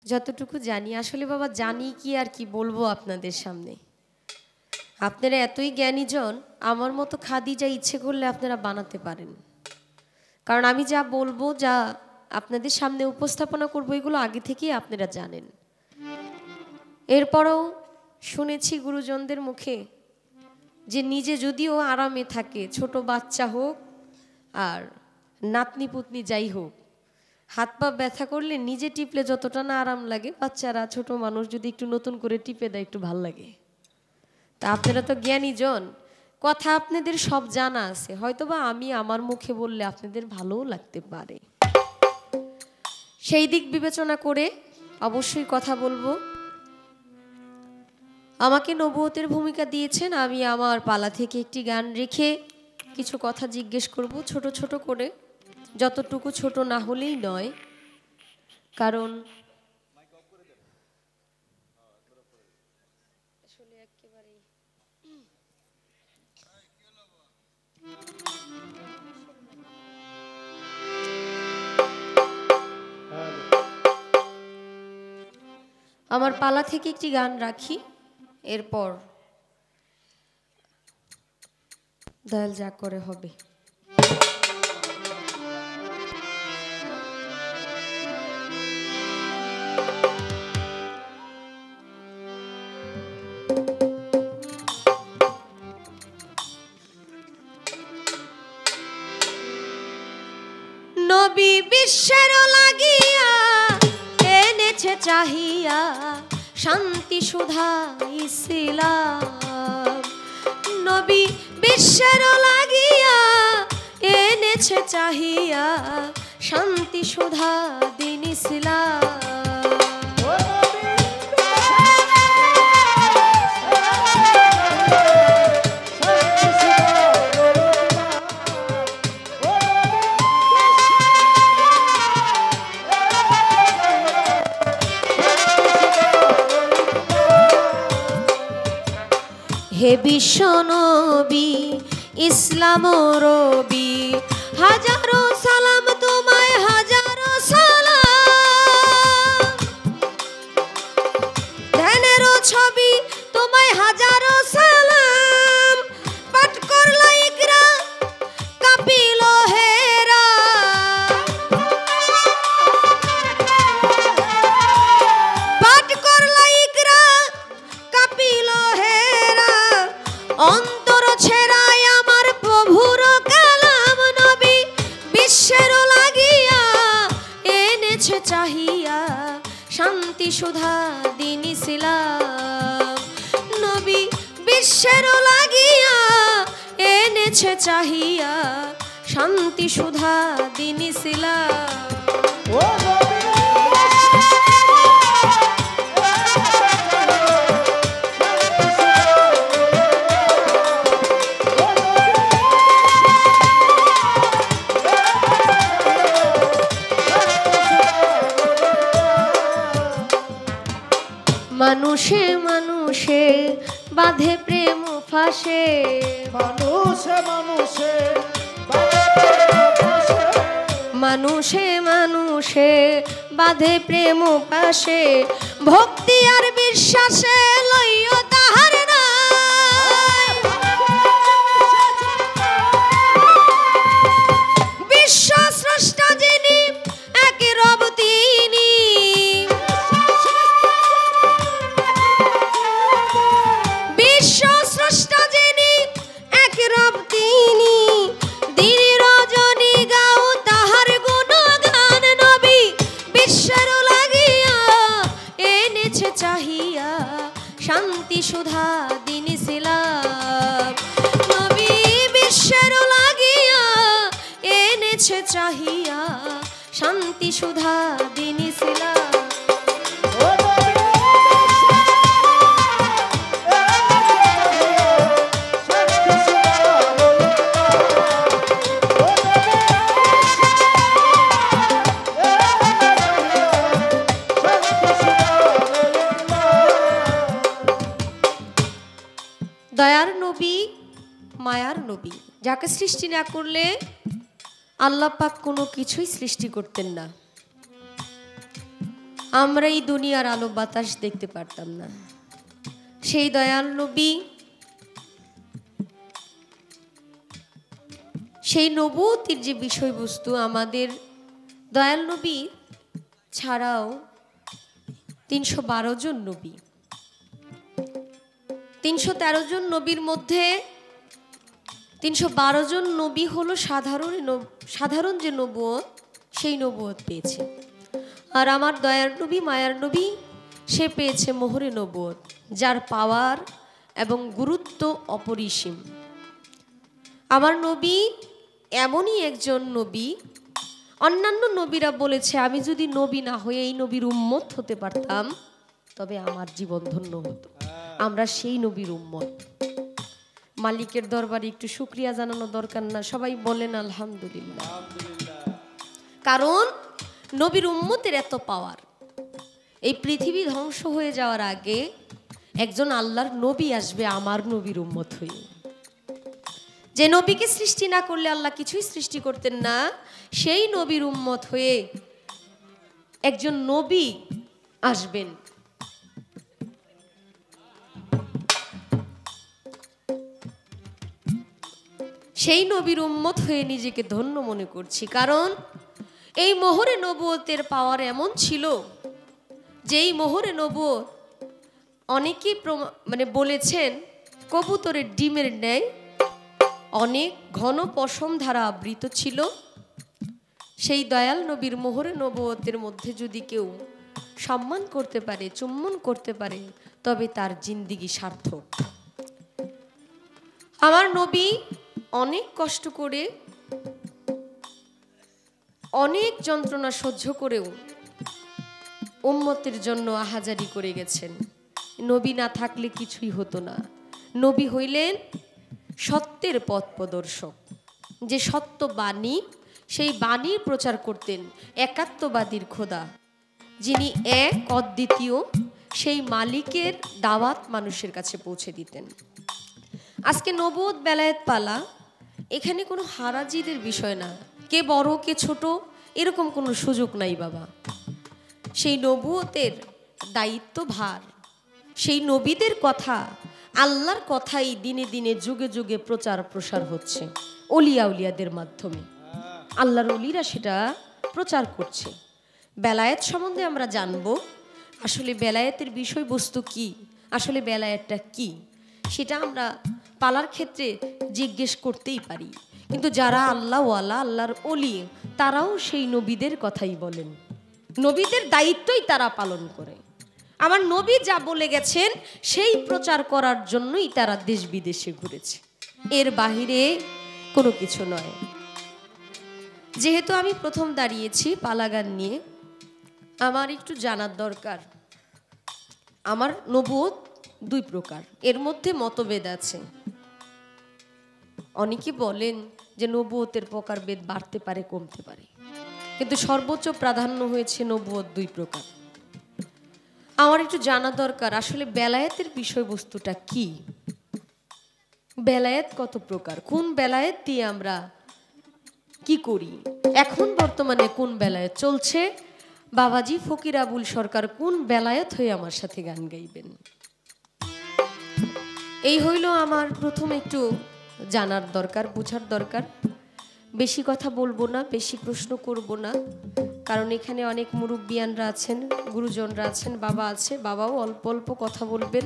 যতটুকু জানি, আসলে বাবা জানি কি আর কি বলবো আপনাদের সামনে। আপনারা এতই জ্ঞানীজন, আমার মতো খাদিজা ইচ্ছে করলে আপনারা বানাতে পারেন। কারণ আমি যা বলবো, যা আপনাদের সামনে উপস্থাপনা করবো, এগুলো আগে থেকেই আপনারা জানেন। এরপরেও শুনেছি গুরুজনদের মুখে যে নিজে যদিও আরামে থাকে, ছোট বাচ্চা হোক আর নাতনি পুতনি যাই হোক, হাত পা ব্যথা করলে নিজে টিপলে যতটা না আরাম লাগে, বাচ্চারা ছোট মানুষ যদি একটু নতুন করে টিপে দেয় একটু ভাল লাগে। তা আপনারা তো জ্ঞানীজন, কথা আপনাদের সব জানা আছে, হয়তোবা আমি আমার মুখে বললে আপনাদের ভালোও লাগতে পারে। সেই দিক বিবেচনা করে অবশ্যই কথা বলবো। আমাকে নবুয়তের ভূমিকা দিয়েছেন, আমি আমার পালা থেকে একটি গান রেখে কিছু কথা জিজ্ঞেস করব, ছোট ছোট করে, যতটুকু ছোট না হলেই নয়। কারণ আমার পালা থেকে একটি গান রাখি, এরপর দয়াল যা করে হবে। নবী বিশ্বের লাগিয়া এনেছে চাহিয়া শান্তি সুধা ইসলাম। নবী বিশ্বের লাগিয়া এনেছে চাহিয়া শান্তি সুধা দিন ইসলাম। হে বিশ্ব নবী ইসলাম রবি, হাজারো সালাম তোমায়, হাজারো সালাম। ধ্যানেরও ছবি তোমায়, হাজারো সালাম। পাঠ করলা ইকরা কাঁপিল হেরা, পাঠ করলা ইকরা কাঁপিল হেরা। অন্তর ছেড়াই আমার প্রভুর কালাম। নবী বিশ্বের লাগিয়া এনেছে চাহিয়া শান্তি সুধা দিন ইসলাম। নবী বিশ্বের লাগিয়া এনেছে চাহিয়া শান্তি সুধা দিন ইসলাম। মানুষে মানুষে বাঁধে প্রেম ফাঁসে, মানুষে মানুষে মানুষে মানুষে বাঁধে প্রেম পাশে। ভক্তি আর বিশ্বাসে লইও তাহার নাই, বিশ্ব স্রষ্টা যিনি এক রব তিনি। বিশ্ব স্রষ্টা যিনি এক রব তিনি, দিন রজনী গাও তাহার গুণগান। নবী বিশ্বের লাগিয়া এনেছে চাহিয়া শান্তি সুধা দিন ইসলাম। নবী বিশ্বের লাগিয়া এনেছে চাহিয়া শান্তি সুধা দিন ইসলাম। দয়ার নবী, মায়ার নবী, যাকে সৃষ্টি না করলে আল্লাহ পাক কোনো কিছুই সৃষ্টি করতেন না। আমরা এই দুনিয়ার আলো বাতাস দেখতে পারতাম না। সেই দয়াল নবী, সেই নবুয়তের যে বিষয়বস্তু, আমাদের দয়াল নবী ছাড়াও 312 জন নবী, 313 জন নবীর মধ্যে 312 জন নবী হলো সাধারণ যে নবুয়ত, সেই নবুয়ত পেয়েছে। আর আমার দয়ার নবী, মায়ার নবী, সে পেয়েছে মোহরে নবুয়ত, যার পাওয়ার এবং গুরুত্ব অপরিসীম। আমার নবী এমনই একজন নবী, অন্যান্য নবীরা বলেছে আমি যদি নবী না হয়ে এই নবীর উম্মত হতে পারতাম তবে আমার জীবন ধন্য হতো। আমরা সেই নবীর উম্মত। মালিকের দরবারে একটু শুকরিয়া জানানো দরকার না? সবাই বলেন আলহামদুলিল্লাহ। কারণ নবীর উম্মতের এত পাওয়ার। এই পৃথিবী ধ্বংস হয়ে যাওয়ার আগে একজন আল্লাহর নবী আসবে আমার নবীর উম্মত হয়ে। যে নবীকে সৃষ্টি না করলে আল্লাহ কিছুই সৃষ্টি করতেন না, সেই নবীর উম্মত হয়ে একজন নবী আসবেন। সেই নবীর উম্মত হয়ে নিজেকে ধন্য মনে করছি। কারণ এই মোহরে নবুয়তের পাওয়ার এমন ছিল যে এই মোহরে নবুয়ত অনেকেই বলেছেন কবুতরের ডিমের ন্যায় অনেক ঘন পশম দ্বারা আবৃত ছিল। সেই দয়াল নবীর মোহরে নবুয়তের মধ্যে যদি কেউ সম্মান করতে পারে, চুম্বন করতে পারে, তবে তার জিন্দিগি সার্থক। আমার নবী অনেক কষ্ট করে, অনেক যন্ত্রণা সহ্য করেও উম্মতের জন্য আহাজারি করে গেছেন। নবী না থাকলে কিছুই হতো না। নবী হইলেন সত্যের পথ প্রদর্শক। যে সত্য বাণী, সেই বাণীর প্রচার করতেন একাত্মবাদীর খোদা, যিনি এক অদ্বিতীয়, সেই মালিকের দাওয়াত মানুষের কাছে পৌঁছে দিতেন। আজকে নবুয়ত বেলায়েত পালা, এখানে কোনো হারাজিদের বিষয় না, কে বড় কে ছোট এরকম কোনো সুযোগ নাই বাবা। সেই নবুয়তের দায়িত্ব ভার, সেই নবীদের কথা, আল্লাহর কথাই দিনে দিনে যুগে যুগে প্রচার প্রসার হচ্ছে অলিয়া উলিয়াদের মাধ্যমে। আল্লাহর অলিরা সেটা প্রচার করছে। বেলায়েত সম্বন্ধে আমরা জানবো, আসলে বেলায়েতের বিষয়বস্তু কি, আসলে বেলায়েতটা কি, সেটা আমরা পালার ক্ষেত্রে জিজ্ঞেস করতেই পারি। কিন্তু যারা আল্লাহওয়ালা, আল্লাহর অলি, তারাও সেই নবীদের কথাই বলেন, নবীদের দায়িত্বই তারা পালন করে। আমার নবী যা বলে গেছেন সেই প্রচার করার জন্যই তারা দেশ বিদেশে ঘুরেছে, এর বাহিরে কোনো কিছু নয়। যেহেতু আমি প্রথম দাঁড়িয়েছি পালাগান নিয়ে, আমার একটু জানার দরকার। আমার নবুয়ত 2 প্রকার, এর মধ্যে মতভেদ আছে। অনেকে বলেন যে নবুয়তের প্রকারভেদ বাড়তে পারে, কমতে পারে, কিন্তু সর্বোচ্চ প্রাধান্য হয়েছে নবুয়ত 2 প্রকার। আমার একটু জানা দরকার আসলে বেলায়েতের বিষয়বস্তুটা কি, বেলায়েত কত প্রকার, কোন বেলায়েত দিয়ে আমরা কি করি, এখন বর্তমানে কোন বেলায়েত চলছে, বাবাজি ফকির আবুল সরকার কোন বেলায়েত হয়ে আমার সাথে গান গাইবেন। এই হইল আমার প্রথম একটু জানার দরকার, বোঝার দরকার। বেশি কথা বলবো না, বেশি প্রশ্ন করব না, কারণ এখানে অনেক মুরব্বিয়ানরা আছেন, গুরুজনরা আছেন, বাবা আছে, বাবাও অল্প অল্প কথা বলবেন,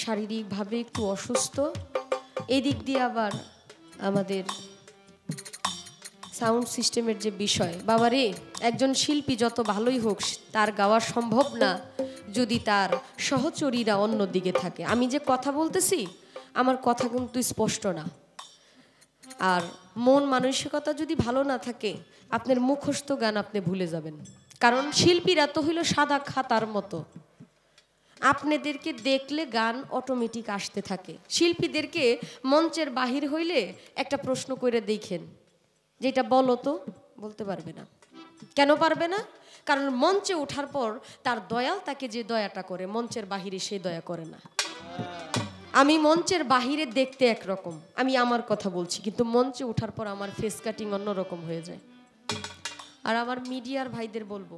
শারীরিকভাবে একটু অসুস্থ। এই দিক দিয়ে আবার আমাদের সাউন্ড সিস্টেমের যে বিষয়, বাবারে একজন শিল্পী যত ভালোই হোক তার গাওয়া সম্ভব না যদি তার সহচরীরা অন্য দিকে থাকে। আমি যে কথা বলতেছি আমার কথা কিন্তু স্পষ্ট না, আর মন মানসিকতা যদি ভালো না থাকে আপনার মুখস্থ গান আপনি ভুলে যাবেন। কারণ শিল্পীরা তো হইল সাদা খাতার মতো, আপনাদেরকে দেখলে গান অটোমেটিক আসতে থাকে। শিল্পীদেরকে মঞ্চের বাহির হইলে একটা প্রশ্ন করে দেখেন, যেটা বলো তো, বলতে পারবে না। কেন পারবে না? কারণ মঞ্চে ওঠার পর তার দয়াল তাকে যে দয়াটা করে, মঞ্চের বাহিরে সে দয়া করে না। আমি মঞ্চের বাহিরে দেখতে একরকম, আমি আমার কথা বলছি, কিন্তু মঞ্চে ওঠার পর আমার ফেস কাটিং অন্যরকম হয়ে যায়। আর আমার মিডিয়ার ভাইদের বলবো,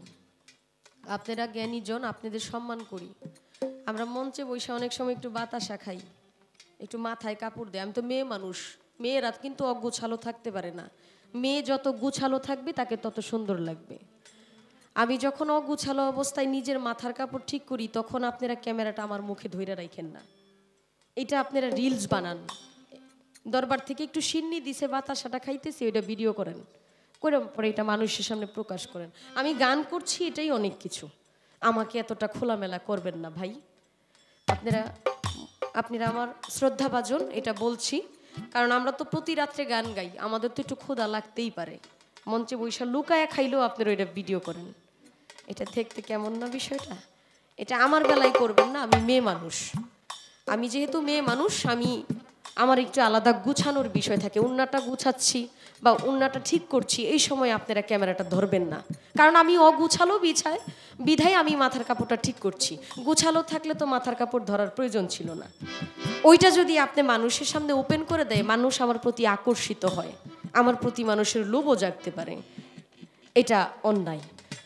আপনারা জ্ঞানীজন, আপনাদের সম্মান করি। আমরা মঞ্চে বসে অনেক সময় একটু বাতাসা খাই, একটু মাথায় কাপড় দেয়। আমি তো মেয়ে মানুষ, মেয়েরা কিন্তু অগোছালো থাকতে পারে না। মেয়ে যত গুছালো থাকবে তাকে তত সুন্দর লাগবে। আমি যখন অগুছালো অবস্থায় নিজের মাথার কাপড় ঠিক করি, তখন আপনারা ক্যামেরাটা আমার মুখে ধইরা রাখেন না। এটা আপনারা রিলস বানান, দরবার থেকে একটু সিন্নি দিছে বাতাসাটা খাইতেছি, ওইটা ভিডিও করেন, করে পরে এটা মানুষের সামনে প্রকাশ করেন। আমি গান করছি, এটাই অনেক কিছু। আমাকে এতটা খোলামেলা করবেন না ভাই। আপনারা আপনারা আমার শ্রদ্ধাভাজন, এটা বলছি কারণ আমরা তো প্রতি রাত্রে গান গাই, আমাদের তো একটু ক্ষুধা লাগতেই পারে। মঞ্চে বৈশা লুকায়া খাইলেও আপনারা ওইটা ভিডিও করেন, এটা দেখতে কেমন না বিষয়টা? এটা আমার বেলায় করবেন না, আমি মেয়ে মানুষ। আমি যেহেতু মেয়ে মানুষ, আমার একটু আলাদা গুছানোর বিষয় থাকে। উন্নাটা গুছাচ্ছি বা উন্নাটা ঠিক করছি, এই সময় আপনারা ক্যামেরাটা ধরবেন না, কারণ আমি অগুছালো বিধায় আমি মাথার কাপড়টা ঠিক করছি। গুছালো থাকলে তো মাথার কাপড় ধরার প্রয়োজন ছিল না। ওইটা যদি আপনি মানুষের সামনে ওপেন করে দেয়, মানুষ আমার প্রতি আকর্ষিত হয়, আমার প্রতি মানুষের লোভও জাগতে পারে। এটা অন্যায়,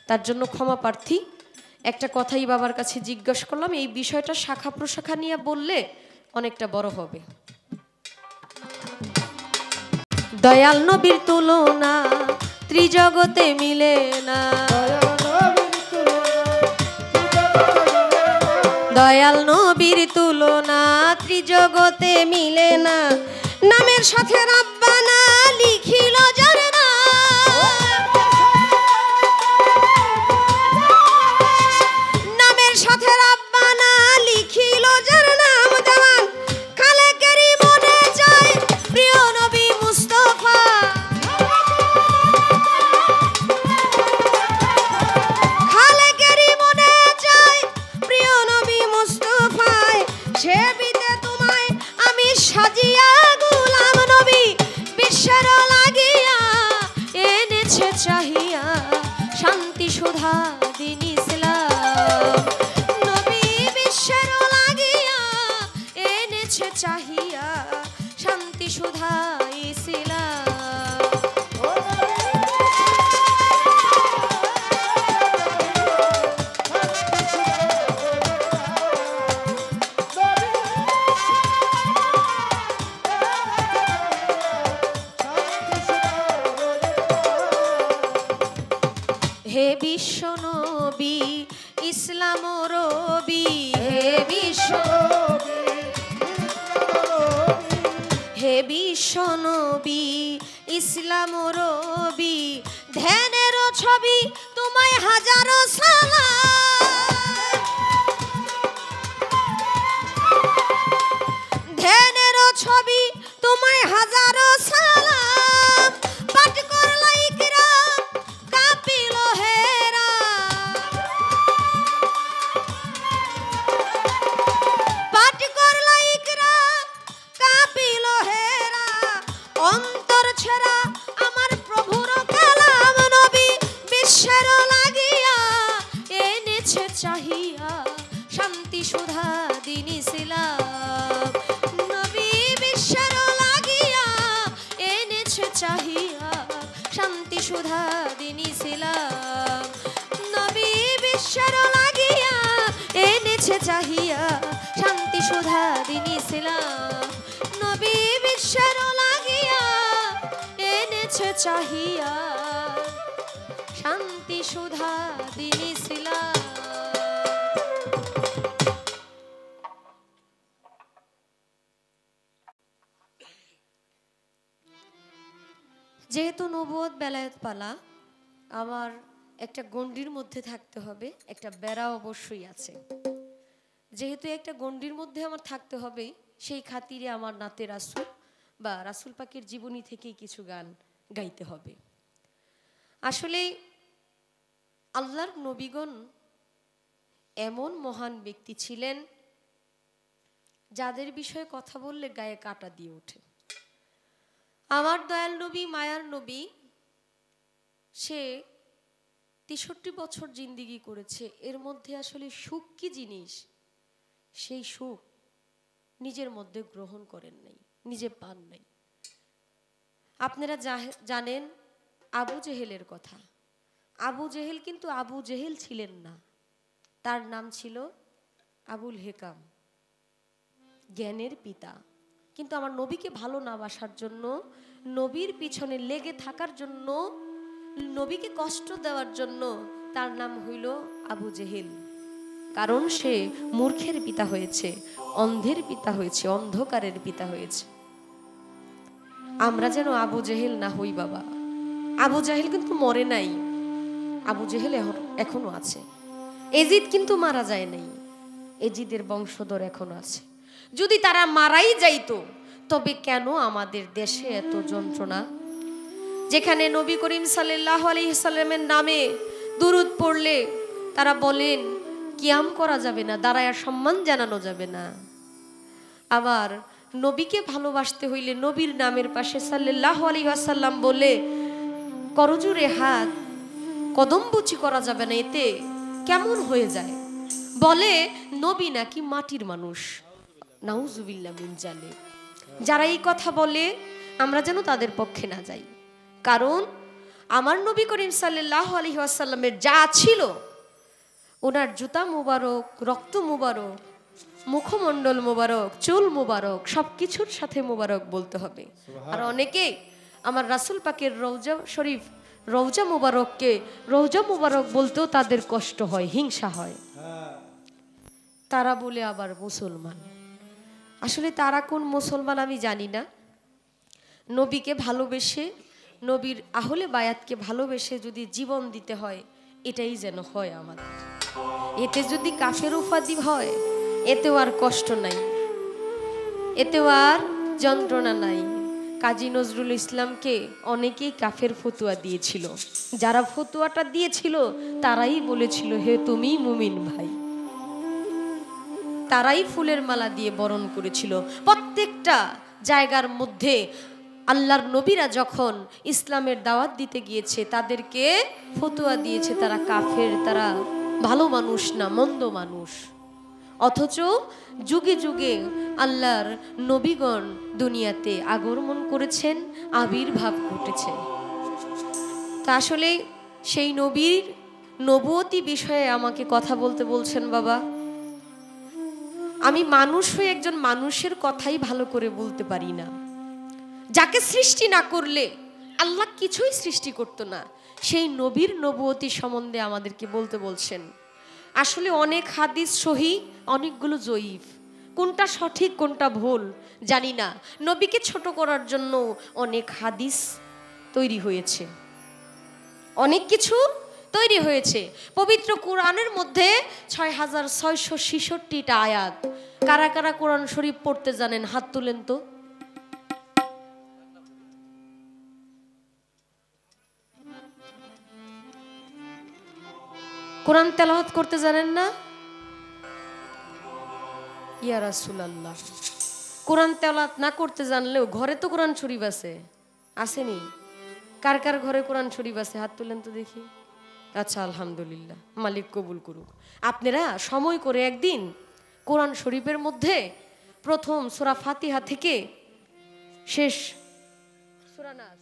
তার জন্য ক্ষমা প্রার্থী। একটা কথাই বাবার কাছে জিজ্ঞাসা করলাম, এই বিষয়টা শাখা প্রশাখা নিয়ে বললে অনেকটা বড় হবে। দয়াল নবীর তুলনা ত্রিজগতে মিলে না, দয়াল নবীর তুলনা ত্রিজগতে মিলে না। নামের সাথে রাব্বানা লিখিল যার নাম, নামের সাথে রাব্বানা লিখিল যার নাম। দেওয়ান খালেকেরই মনে চায় প্রিয় নবী মুস্তাফা, খালেকেরই মনে চায় প্রিয় নবী মুস্তাফায়। সে বিতে তোমায় আমি সাজিয়া গোলাম নবী বিশ্বের লাগিয়া এনেছে চাহিয়া শান্তি সুধা দিন ইসলাম। নবী বিশ্বের লাগিয়া এনেছে চাহিয়া শান্তি সুধা ইসলাম। হে বিশ্ব নবী ইসলাম রবি, হে বিশ্ব নবী ইসলাম রবি, ধ্যানের ছবি তোমায় হাজারো সালাম, ধ্যানের ছবি তোমায় হাজারো সালাম। পাঠ করলা ইকরাম কাঁপিল হেরা, পাঠ করলা ইকরাম কাঁপিল হেরা। অন্তর ছেড়া আমার প্রভুর কালাম, নবী বিশ্বের লাগিয়া এনেছে চাহিয়া শান্তি সুধা দিন ইসলাম। নবী বিশ্বের লাগিয়া এনেছে চাহিয়া শান্তি সুধা দিন ইসলাম। নবী বিশ্বের লাগিয়া এনেছে চাহিয়া শান্তি সুধা দিন ইসলাম। নবী বিশ্বের লাগিয়া এনেছে চাহিয়া শান্তি সুধা দিন ইসলাম। যেহেতু নবুয়ত বেলায়েত পালা, আমার একটা গণ্ডির মধ্যে থাকতে হবে, একটা বেড়া অবশ্যই আছে। যেহেতু একটা গণ্ডির মধ্যে আমার থাকতে হবে, সেই খাতিরে আমার নাতে রাসূল বা রাসূল পাকের জীবনী থেকেই কিছু গান গাইতে হবে। আসলে আল্লাহর নবীগণ এমন মহান ব্যক্তি ছিলেন যাদের বিষয়ে কথা বললে গায়ে কাঁটা দিয়ে ওঠে। আমার দয়াল নবী, মায়ার নবী, সে ৬৩ বছর জিন্দিগি করেছে। এর মধ্যে আসলে সুখ কি জিনিস, সেই সুখ নিজের মধ্যে গ্রহণ করেন নাই, নিজে পান নাই। আপনারা জানেন আবু জেহেলের কথা। আবু জেহেল কিন্তু আবু জেহেল ছিলেন না, তার নাম ছিল আবুল হেকাম, জ্ঞানের পিতা। কিন্তু আমার নবীকে ভালো না বাসার জন্য, নবীর পিছনে লেগে থাকার জন্য, নবীকে কষ্ট দেওয়ার জন্য তার নাম হইল আবু জেহেল। কারণ সে মূর্খের পিতা হয়েছে, অন্ধের পিতা হয়েছে, অন্ধকারের পিতা হয়েছে। আমরা যেন আবু জেহেল না হই বাবা। আবু জাহেল কিন্তু মরে নাই, আবু জেহেল এখনো আছে। এজিদ কিন্তু মারা যায় নাই, এজিদের বংশধর এখনো আছে। যদি তারা মারাই যাইতো, তবে কেন আমাদের দেশে এত যন্ত্রণা? যেখানে নবী করিম সাল্লাল্লাহু আলাইহি সাল্লামের নামে দুরূদ পড়লে তারা বলেন কিয়াম করা যাবে না, দাঁড়ায়া সম্মান জানানো যাবে না। আবার নবীকে ভালোবাসতে হইলে নবীর নামের পাশে সাল্লাল্লাহু আলাইহি ওয়াসাল্লাম বলে করজোড়ে হাত কদমবুচি করা যাবে না, এতে কেমন হয়ে যায়। বলে নবী নাকি মাটির মানুষ, নাউজুবিল্লাহ মিন জালিক। যারা এই কথা বলে আমরা যেন তাদের পক্ষে না যাই। কারণ আমার নবী করিম সাল্লাল্লাহু আলাইহি ওয়াসাল্লামের যা ছিল, ওনার জুতা মুবারক, রক্ত মুবারক, মুখমণ্ডল মুবারক, চুল মুবারক, সবকিছুর সাথে মুবারক বলতে হবে। আর অনেকেই আমার রাসূল পাকের রওজা শরীফ, রওজা মুবারককে রওজা মুবারক বলতেও তাদের কষ্ট হয়, হিংসা হয়। তারা বলে আবার মুসলমান। আসলে তারা কোন মুসলমান আমি জানি না। নবীকে ভালোবেসে, নবীর আহলে বায়াতকে ভালোবেসে যদি জীবন দিতে হয়, এটাই যেন হয় আমাদের। এতে যদি কাফের উপাধি হয়, এতেও আর কষ্ট নাই, এতেও আর যন্ত্রণা নাই। কাজী নজরুল ইসলামকে অনেকেই কাফের ফতুয়া দিয়েছিল। যারা ফতুয়াটা দিয়েছিল তারাই বলেছিল হে তুমি মুমিন ভাই, তারাই ফুলের মালা দিয়ে বরণ করেছিল। প্রত্যেকটা জায়গার মধ্যে আল্লাহর নবীরা যখন ইসলামের দাওয়াত দিতে গিয়েছে, তাদেরকে ফতুয়া দিয়েছে তারা কাফের, তারা ভালো মানুষ না, মন্দ মানুষ। অথচ যুগে যুগে আল্লাহর নবীগণ দুনিয়াতে আগমন করেছেন, আবির্ভাব ঘটেছে। তা আসলে সেই নবীর নবুয়তি বিষয়ে আমাকে কথা বলতে বলছেন বাবা। আমি মানুষ হয়ে একজন মানুষের কথাই ভালো করে বলতে পারি না। যাকে সৃষ্টি না করলে আল্লাহ কিছুই সৃষ্টি করতো না, সেই নবীর নবুয়তি সম্বন্ধে আমাদেরকে বলতে বলছেন। আসলে অনেক হাদিস সহিহ, অনেকগুলো জয়ীফ। কোনটা সঠিক কোনটা ভুল জানি না। নবীকে ছোট করার জন্য অনেক হাদিস তৈরি হয়েছে, অনেক কিছু তৈরি হয়েছে। পবিত্র কোরআনের মধ্যে 6666টা আয়াত। কারা কারা কোরআন শরীফ পড়তে জানেন হাত তুলেন তো। কোরআন তেলাওয়াত করতে জানেন না? ইয়া রাসূলুল্লাহ, কোরআন তেলাওয়াত না করতে জানলেও ঘরে তো কোরআন শরীফ আছে, আসেনি? কার কার ঘরে কোরআন শরীফ আছে হাত তুলেন তো দেখি। আচ্ছা, আলহামদুলিল্লাহ, মালিক কবুল করুক। আপনারা সময় করে একদিন কোরআন শরীফের মধ্যে প্রথম সূরা ফাতিহা থেকে শেষ সূরা নাস,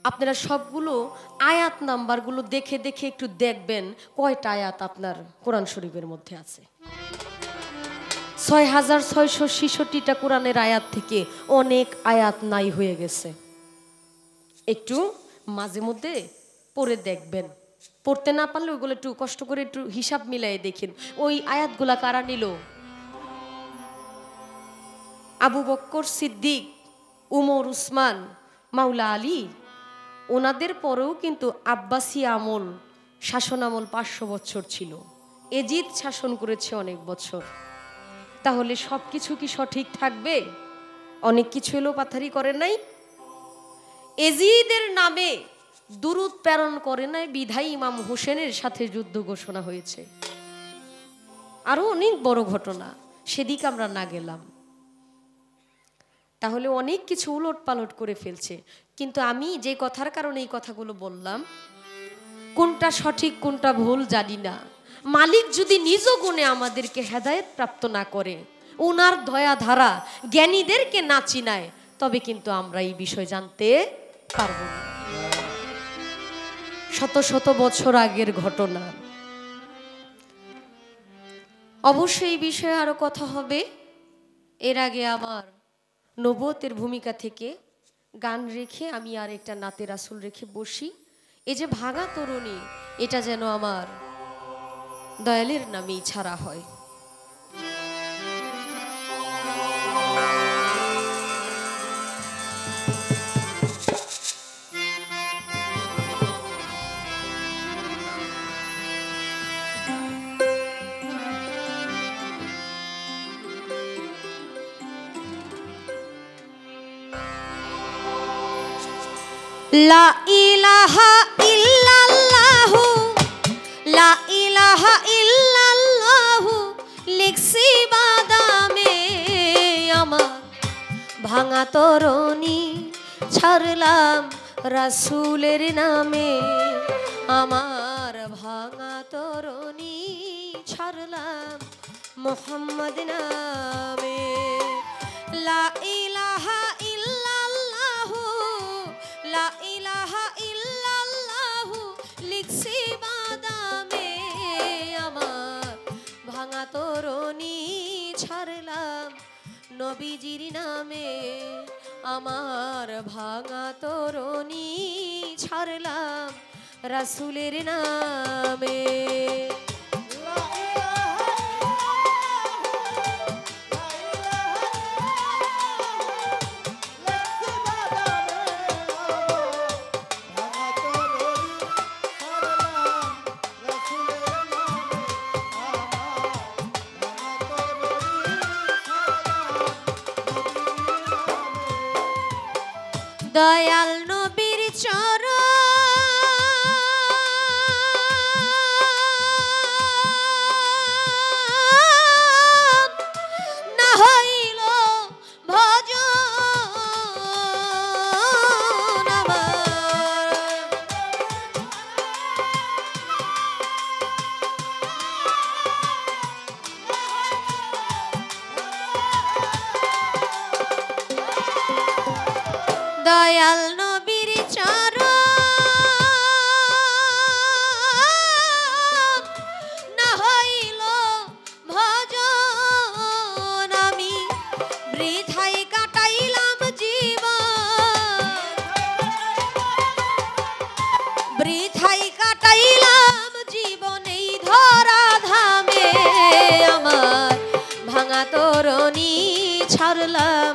আপনারা সবগুলো আয়াত নাম্বারগুলো দেখে দেখে একটু দেখবেন কয়টা আয়াত আপনার কোরআন শরীফের মধ্যে আছে। 6666টা কোরআনের আয়াত থেকে অনেক আয়াত নাই হয়ে গেছে। একটু মাঝে মধ্যে পড়ে দেখবেন, পড়তে না পারলে ওইগুলো একটু কষ্ট করে একটু হিসাব মিলাই দেখেন ওই আয়াতগুলা কারা নিল। আবু বকর সিদ্দিক, উমর, উসমান, মাওলা আলী, ওনাদের পরেও কিন্তু আব্বাসী আমল, শাসন আমল 500 বছর ছিল। এজিদ শাসন করেছে অনেক বছর। তাহলে সব কিছু কি সঠিক থাকবে? অনেক কিছু এলো পাথারি করে নাই। এজিদের নামে দুরূদ প্রেরণ করে নাই বিধায় ইমাম হোসেনের সাথে যুদ্ধ ঘোষণা হয়েছে। আরো অনেক বড় ঘটনা, সেদিকে আমরা না গেলাম। তাহলে অনেক কিছু উলট পালট করে ফেলছে। কিন্তু আমি যে কথার কারণে এই কথাগুলো বললাম, কোনটা সঠিক কোনটা ভুল জানি না। মালিক যদি নিজ গুণে আমাদেরকে হেদায়েত প্রাপ্ত না করে, ওনার দয়া ধারা জ্ঞানীদেরকে না চিনায়, তবে কিন্তু আমরা এই বিষয় জানতে পারবো না। শত শত বছর আগের ঘটনা। অবশ্যই এই বিষয়ে আরো কথা হবে। এর আগে আমার নবুয়তের ভূমিকা থেকে গান রেখে আমি আর একটা নাতে রাসূল রেখে বসি। এই যে ভাঙা তরুণী, এটা যেন আমার দয়ালের নামেই ছাড়া হয়। লা ইলাহা ইল্লাল্লাহু, লা ইলাহা ইল্লাল্লাহু লিখছি বাদামে আমার ভাঙা তরণী ছাড়লাম রাসূলের নামে। আমার ভাঙা তরণী ছাড়লাম মুহাম্মদ নামে। লা ইলাহা ইল্লাল্লাহু, লা ইলাহা ইল্লাল্লাহু লিখছি বাদামে আমার ভাঙা তরণী ছাড়লাম নবীজির নামে। আমার ভাঙা তরণী ছাড়লাম রাসূলের নামে। দয়াল নবীর চরণ না হইল ভজন আমার। দয়াল নবীর চরণ না হইল ভজন আমি বৃথাই কাটাইলাম জীবন, বৃথাই কাটাইলাম জীবন এই ধরা ধামে। আমার ভাঙা তরণী ছাড়লাম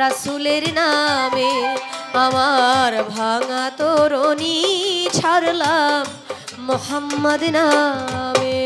রাসূলের নামে। আমার ভাঙা তরণী ছাড়লাম মুহাম্মদ নামে।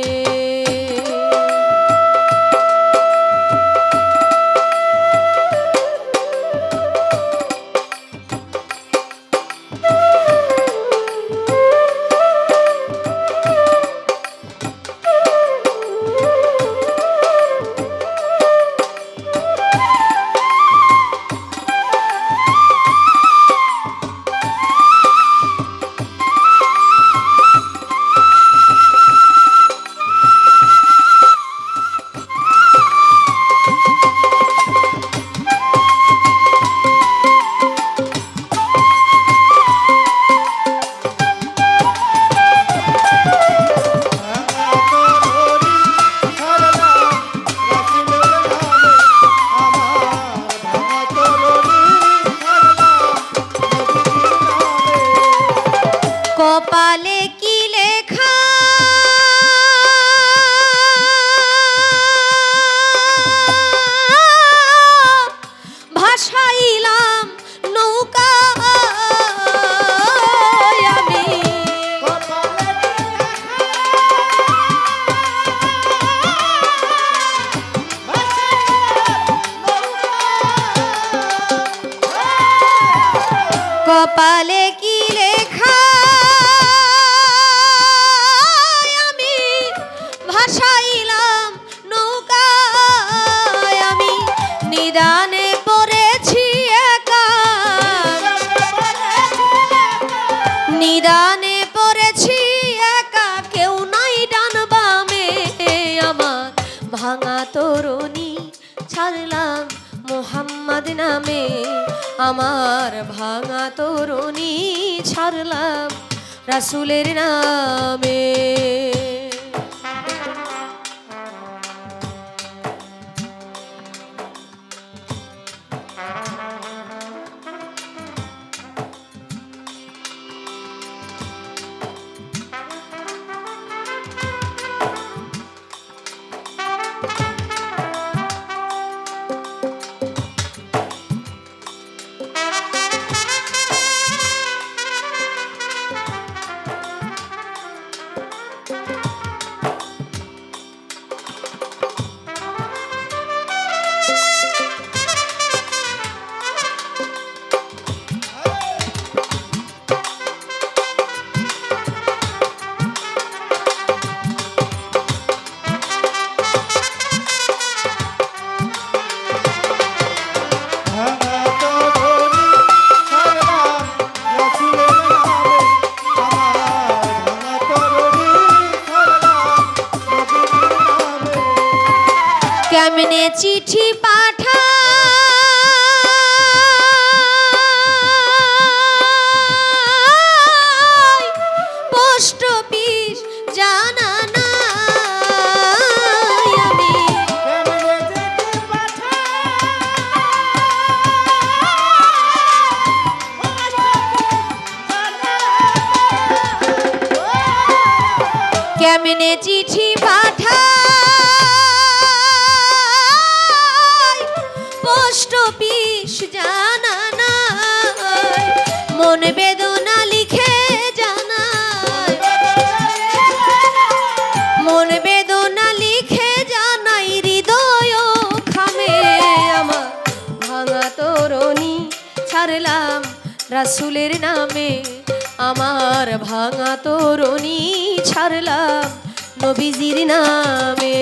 কপালে কি লেখা ভাসাইলাম নৌকা আমি। কপালে কি লেখা আমি ভাসাইলাম নৌকায় আমি। নিদানে পড়েছি একা, নিদানে পড়েছি একা, কেউ নাই ডান বামে। আমার ভাঙা তরণী ছাড়লাম মুহাম্মদ নামে। আমার ভাঙা তরণী ছাড়লাম রাসূলের নামে। কেমনে চিঠি পাঠাই পোস্ট অফিস জানা নাই আমি। কেমনে চিঠি পাঠাই পোস্ট অফিস জানা নাই, মন বেদনা লিখে জানাই, মন বেদনা লিখে জানাই হৃদয় খামে আমার ভাঙা তরণী ছাড়লাম রাসূলের নামে, আমার ভাঙা তরণী ছাড়লাম নবীজির নামে।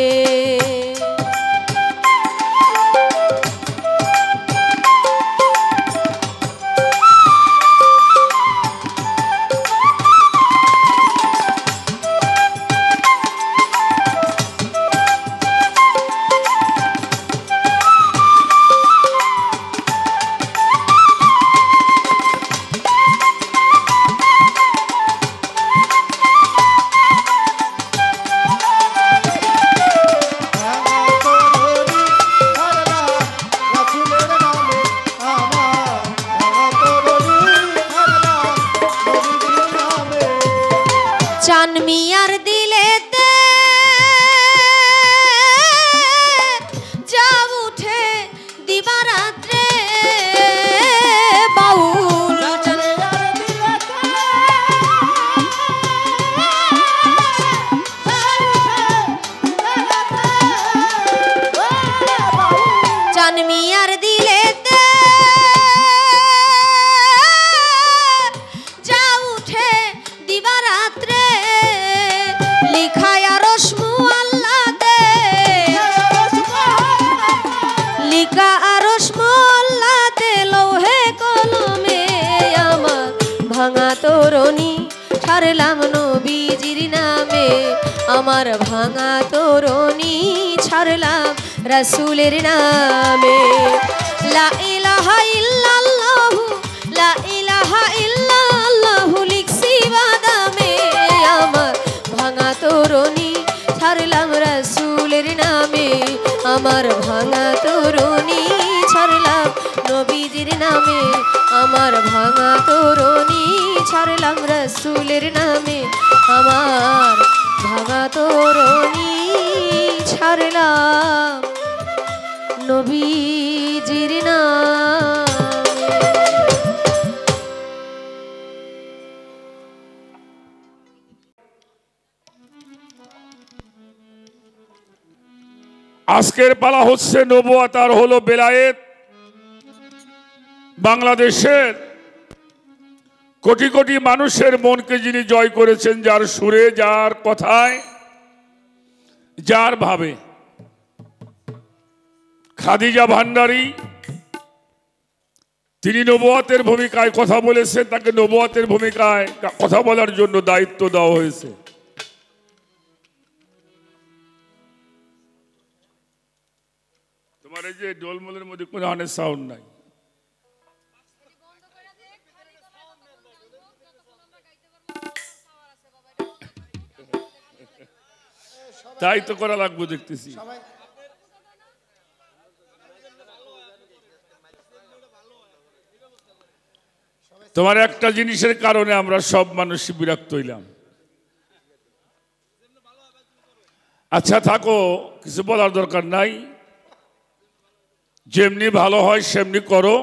চান মিয়ার দিলেতে যা উঠে দিবারাত্রে বাউল, চান মিয়ার দিলেতে যা উঠে দিবারাত্রে লিখায় রসমু আল্লাহ দে, লিখা রসমু আল্লাহ দে লৌহে কলমে আমার ভাঙা তরণী ছাড়লাম নবীজির নামে, আমার ভাঙা তরণী ছাড়লাম রাসূলের নামে। লা ইলাহা ইল্লাল্লাহু লা ইলাহা ইল্লাল্লাহু লিখছি বাদামে, আমার ভাঙা তরণী ছাড়লাম রাসূলের নামে, আমার ভাঙা তরণী ছাড়লাম নবীজির নামে, আমার ভাঙা তরণী ছাড়লাম রাসূলের নামে, আমার ভাঙা তরণী ছাড়লাম নবীজির নামে। আজকের পালা হচ্ছে নবুয়ত আর হলো বেলায়েত। বাংলাদেশের কোটি কোটি মানুষের মনকে যিনি জয় করেছেন, যার সুরে, যার কথায়, যার ভাবে, খাদিজা ভান্ডারী তিনি নবুয়তের ভূমিকায় কথা বলেছেন, তাকে নবুয়তের ভূমিকায় কথা বলার জন্য দায়িত্ব দেওয়া হয়েছে। তোমার এই যে ডোলমোলের মধ্যে কোনো ধরনের সাউন্ড নাই। তাই তো করা লাগবে দেখতেছি। তোমার একটা জিনিসের কারণে আমরা সব মানুষ বিরক্ত হইলাম। আচ্ছা থাকো, কিছু বলার দরকার নাই, যেমনি ভালো হয় সেমনি করো।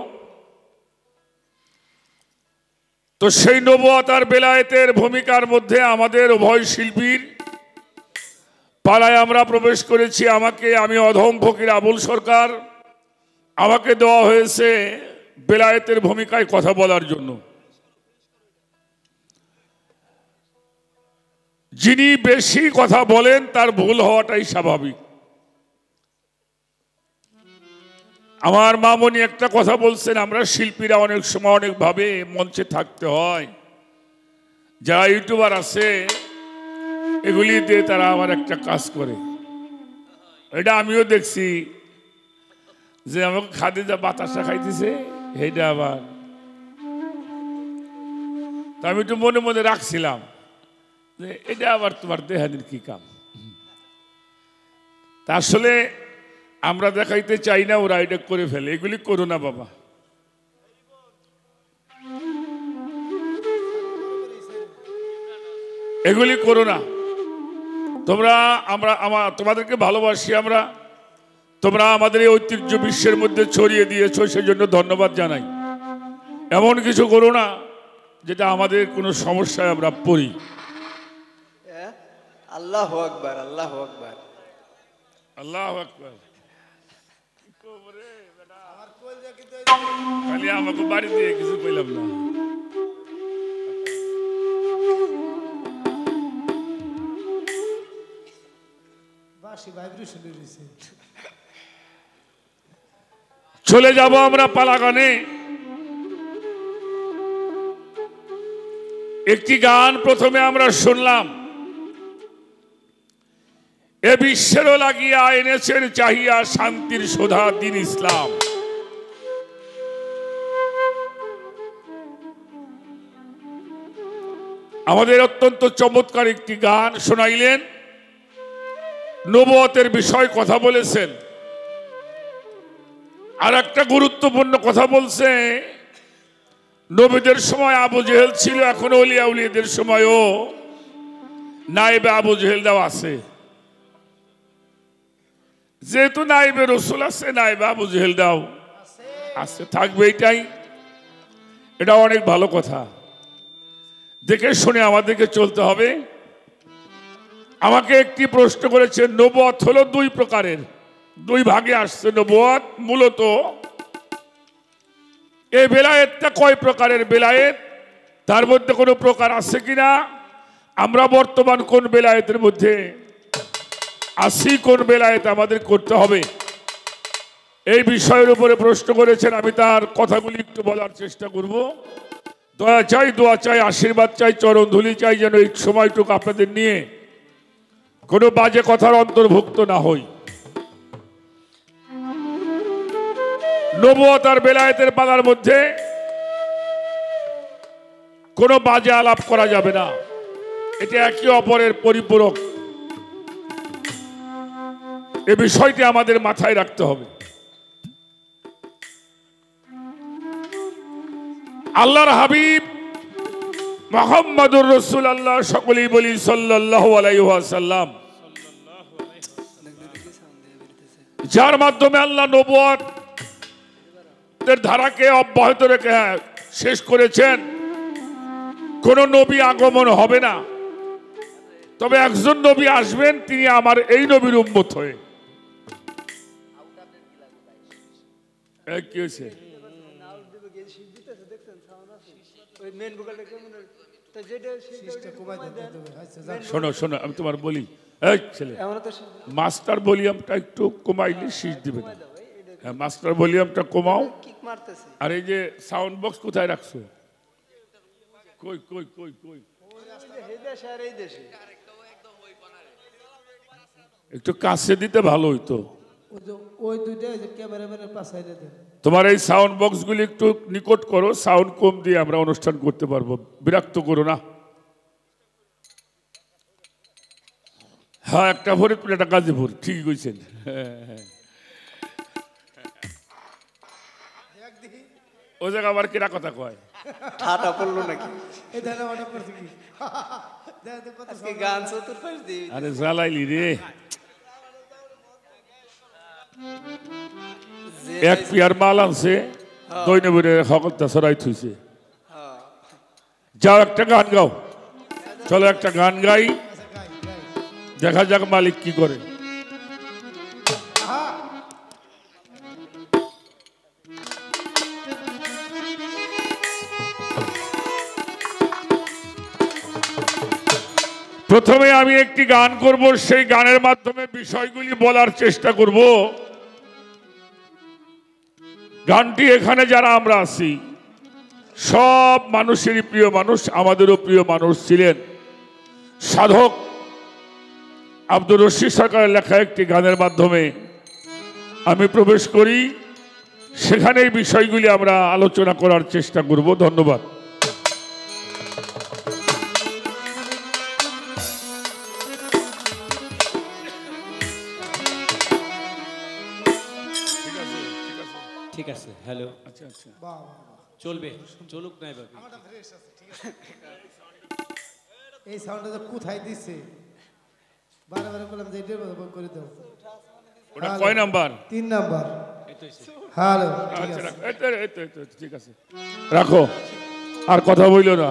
তো সেই নবুয়ত আর বেলায়েতের ভূমিকার মধ্যে আমাদের উভয় শিল্পীর পালায় আমরা প্রবেশ করেছি। আমি অধম ফকির আবুল সরকার, আমাকে দেওয়া হয়েছে বেলায়েতের ভূমিকায় কথা বলার জন্য। যিনি বেশি কথা বলেন তার ভুল হওয়াটাই স্বাভাবিক। আমার মামনি একটা কথা বলছেন, আমরা শিল্পীরা অনেক সময় অনেকভাবে মঞ্চে থাকতে হয়, যারা ইউটিউবার আছে এগুলি দিয়ে তারা আবার একটা কাজ করে। এটা আমিও দেখছি যে আমাকে খাদে যা বাতাসা খাইতেছে এইটা আবার আমি একটু মনে মনে রাখছিলাম যে এটা আবার তোমার দেহাদির কি কাম। তা আসলে আমরা দেখাইতে চাই না, ওরা এটা করে ফেলে। এগুলি করো না বাবা, এগুলি করো না তোমরা। তোমাদেরকে ভালোবাসি আমরা, তোমরা আমাদের এই ঐতিহ্য বিশ্বের মধ্যে ছড়িয়ে দিয়েছো, সেজন্য ধন্যবাদ জানাই। এমন কিছু করো না যেটা আমাদের কোনো সমস্যায় আমরা পড়ি। আল্লাহু আকবার, আল্লাহু আকবার, আল্লাহু আকবার। খালি আমাকে বাড়ি দিয়ে কিছু কইলাম না। চলে যাব আমরা পালাগানে। একটি গান প্রথমে আমরা শুনলাম, এ বিশ্বেরও লাগিয়া এনেছেন চাহিয়া শান্তির সোধা দিন ইসলাম। আমাদের অত্যন্ত চমৎকার একটি গান শোনাইলেন, নবুয়তের বিষয় কথা বলেছেন। আর একটা গুরুত্বপূর্ণ কথা বলছে, নবীদের সময় আবু জেহেল ছিল, এখন ওলিয়া উলিয়াদের সময়ও নাইবে আবু জেহেল দাও আছে। যেহেতু নাইবে রসুল আছে, নাইবে আবু জেহেল দাও আছে, থাকবে। এটা অনেক ভালো কথা। দেখে শুনে আমাদেরকে চলতে হবে। আমাকে একটি প্রশ্ন করেছে, নবুয়ত হলো দুই প্রকারের, দুই ভাগে আসছে নবুয়ত। মূলত এই বেলায়েতটা কয় প্রকারের বেলায়েত, তার মধ্যে কোনো প্রকার আছে কিনা, আমরা বর্তমান কোন বেলায়েতের মধ্যে আছি, কোন বেলায়েত আমাদের করতে হবে, এই বিষয়ের উপরে প্রশ্ন করেছেন। আমি তার কথাগুলি একটু বলার চেষ্টা করব। দয়া চাই, দোয়া চাই, আশীর্বাদ চাই, চরণ ধুলি চাই, যেন এই সময়টুকু আপনাদের নিয়ে কোনো বাজে কথার অন্তর্ভুক্ত না হই। নবুয়ত আর বেলায়েতের পালার মধ্যে কোনো বাজে আলাপ করা যাবে না, এটা একে অপরের পরিপূরক। এ বিষয়টি আমাদের মাথায় রাখতে হবে। আল্লাহর হাবিব মুহাম্মদুর রাসূলুল্লাহ, সকলেই বলি সাল্লাল্লাহু আলাইহি ওয়াসাল্লাম, যার মাধ্যমে আল্লাহ নবুয়তের ধারাকে অব্যাহত রেখে শেষ করেছেন। কোন নবী আগমন হবে না, তবে একজন নবী আসবেন, তিনি আমার এই নবীর উম্মত হয়ে। কি হয়েছে? শোনো শোনো, আমি তোমার বলি, এই ছেলে, মাস্টার ভলিউমটা একটু কমাইলে শীষ দিবে না। মাস্টার ভলিউমটা কমাও। আর এই যে সাউন্ড বক্স কোথায় রাখছো? কই কই কই কই, একটু কাছে দিতে ভালো হইতো। তোমার এই সাউন্ড বক্সগুলি একটু নিকট করো, সাউন্ড কম দিয়ে আমরা অনুষ্ঠান করতে পারবো, বিরক্ত করো না। হ্যাঁ, একটা ফরিদপুর একটা গাজীপুর, ঠিকই কইছেন। ও জায়গা আবার কিরা কথা কয়, ঠাটা পড়লো নাকি? এই ধারে অর্ডার করছি কি আজকে গান চতুর্পাশ দিয়ে আরে জ্বালাইলি রে। এক পিয়ার মাল আনছে, দৈনবরে হকলটা সরাই থুইছে। যাও একটা গান গাও, চলো একটা গান গাই, দেখা যাক মালিক কি করে। প্রথমে আমি একটি গান করব, সেই গানের মাধ্যমে বিষয়গুলি বলার চেষ্টা করব। গানটি এখানে যারা আমরা আছি সব মানুষেরই প্রিয় মানুষ, আমাদেরও প্রিয় মানুষ ছিলেন সাধক আব্দুর রশিদ সরকারের লেখা একটি গানের মাধ্যমে আমি প্রবেশ করি, সেখানে এই বিষয়গুলি আমরা আলোচনা করার চেষ্টা করব। ধন্যবাদ। ঠিক আছে, হ্যালো, আচ্ছা আচ্ছা, চলবে, চলুক নাই বাকি। এই সাউন্ডটা তো কোথায় দিচ্ছে, বারে বললাম যে এটা করে দাও। ওটা কয় নাম্বার? 3 নাম্বার। হ্যালো, আচ্ছা রাখো, এই তো ঠিক আছে, রাখো, আর কথা বইল না।